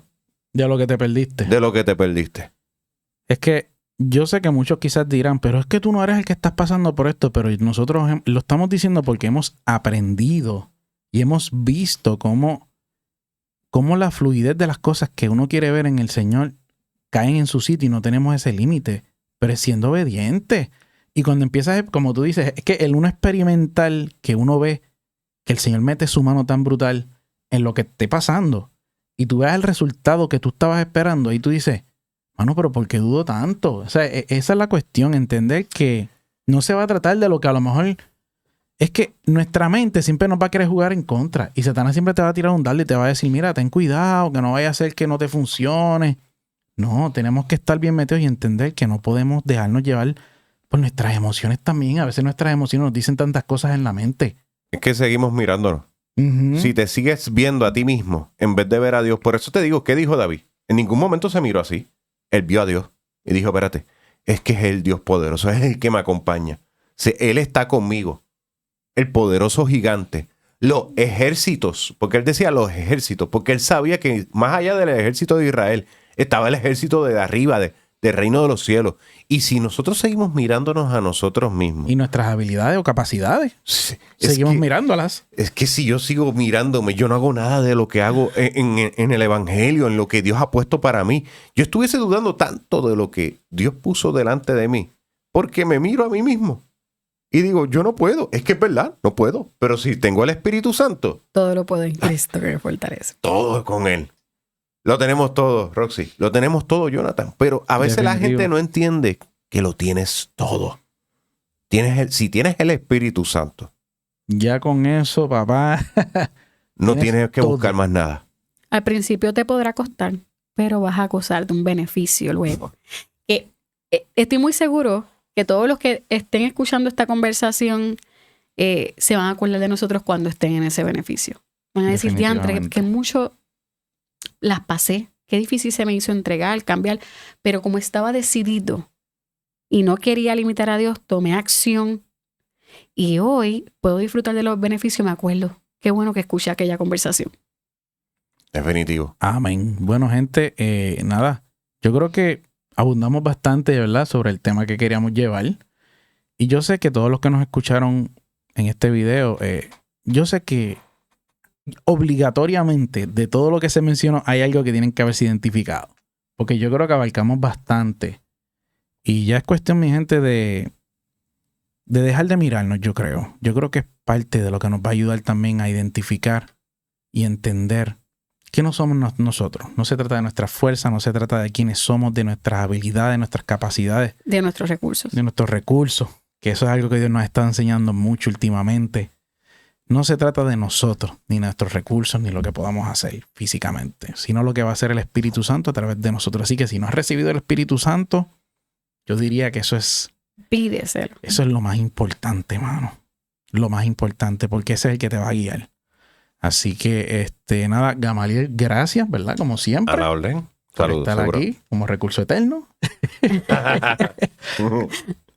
De lo que te perdiste. De lo que te perdiste. Es que yo sé que muchos quizás dirán, pero es que tú no eres el que estás pasando por esto, pero nosotros lo estamos diciendo porque hemos aprendido y hemos visto cómo la fluidez de las cosas que uno quiere ver en el Señor caen en su sitio y no tenemos ese límite, pero es siendo obediente. Y cuando empiezas, como tú dices, es que el uno experimental que uno ve que el Señor mete su mano tan brutal en lo que esté pasando y tú veas el resultado que tú estabas esperando y tú dices, mano, pero ¿por qué dudo tanto? O sea, esa es la cuestión, entender que no se va a tratar de lo que a lo mejor es que nuestra mente siempre nos va a querer jugar en contra y Satanás siempre te va a tirar un dardo y te va a decir, mira, ten cuidado, que no vaya a ser que no te funcione. No, tenemos que estar bien metidos y entender que no podemos dejarnos llevar por nuestras emociones también. A veces nuestras emociones nos dicen tantas cosas en la mente. Es que seguimos mirándonos. Uh-huh. Si te sigues viendo a ti mismo en vez de ver a Dios, por eso te digo, ¿qué dijo David? En ningún momento se miró así. Él vio a Dios y dijo, espérate, es que es el Dios poderoso, es el que me acompaña. Él está conmigo, el poderoso gigante, los ejércitos, porque él decía los ejércitos, porque él sabía que más allá del ejército de Israel estaba el ejército de arriba, del reino de los cielos. Y si nosotros seguimos mirándonos a nosotros mismos. Y nuestras habilidades o capacidades. Sí, seguimos mirándolas. Es que si yo sigo mirándome, yo no hago nada de lo que hago en el evangelio, en lo que Dios ha puesto para mí. Yo estuviese dudando tanto de lo que Dios puso delante de mí, porque me miro a mí mismo. Y digo, yo no puedo. Es que es verdad, no puedo. Pero si tengo el Espíritu Santo. Todo lo puedo en Cristo que me fortalece. Todo con Él. Lo tenemos todo, Roxy. Lo tenemos todo, Jonathan. Pero a veces la gente no entiende que lo tienes todo. Si tienes el Espíritu Santo. Ya con eso, papá. No tienes que buscar más nada. Al principio te podrá costar, pero vas a gozar de un beneficio luego. Estoy muy seguro que todos los que estén escuchando esta conversación se van a acordar de nosotros cuando estén en ese beneficio. Van a decir, diantre, que mucho las pasé. Qué difícil se me hizo entregar, cambiar. Pero como estaba decidido y no quería limitar a Dios, tomé acción. Y hoy puedo disfrutar de los beneficios. Me acuerdo. Qué bueno que escuché aquella conversación. Definitivo. Amén. Bueno, gente, nada. Yo creo que abundamos bastante, ¿verdad?, sobre el tema que queríamos llevar. Y yo sé que todos los que nos escucharon en este video, yo sé que obligatoriamente de todo lo que se mencionó hay algo que tienen que haberse identificado. Porque yo creo que abarcamos bastante. Y ya es cuestión, mi gente, de dejar de mirarnos, yo creo. Yo creo que es parte de lo que nos va a ayudar también a identificar y entender que no somos nosotros. No se trata de nuestra fuerza, no se trata de quiénes somos, de nuestras habilidades, de nuestras capacidades. De nuestros recursos. De nuestros recursos. Que eso es algo que Dios nos está enseñando mucho últimamente. No se trata de nosotros, ni nuestros recursos, ni lo que podamos hacer físicamente, sino lo que va a hacer el Espíritu Santo a través de nosotros. Así que si no has recibido el Espíritu Santo, yo diría que eso es Pídeselo. Eso es lo más importante, mano. Lo más importante, porque ese es el que te va a guiar. Así que, nada, Gamaliel, gracias, ¿verdad? Como siempre. A la orden. Por Saludos. estar aquí como recurso eterno.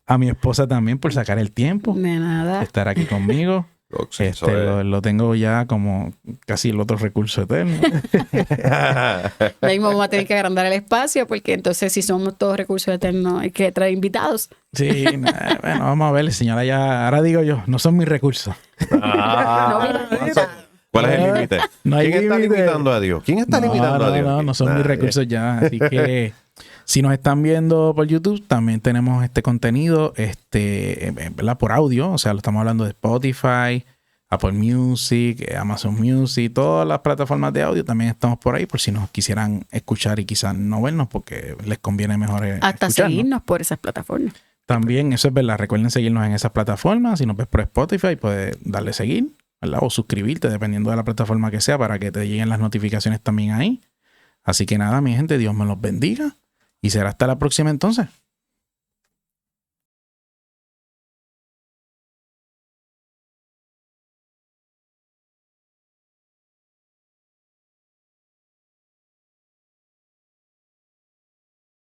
A mi esposa también por sacar el tiempo De de nada. estar aquí conmigo. Lo tengo ya como casi el otro recurso eterno. De ahí vamos a tener que agrandar el espacio porque entonces si somos todos recursos eternos hay que traer invitados. Sí, bueno, vamos a ver, señora, ya, ahora digo yo, no son mis recursos. ¿Cuál es el límite? No hay ¿Quién está límite. limitando a Dios? ¿Quién está limitando a Dios? No son mis Nadie. recursos ya. Así que si nos están viendo por YouTube, también tenemos este contenido, ¿verdad? Por audio. O sea, lo estamos hablando de Spotify, Apple Music, Amazon Music, todas las plataformas de audio. También estamos por ahí por si nos quisieran escuchar y quizás no vernos porque les conviene mejor Hasta escucharnos. seguirnos por esas plataformas. También, eso es verdad. Recuerden seguirnos en esas plataformas. Si nos ves por Spotify, puedes darle seguir, ¿verdad? O suscribirte, dependiendo de la plataforma que sea, para que te lleguen las notificaciones también ahí. Así que nada, mi gente, Dios me los bendiga. Y será hasta la próxima entonces.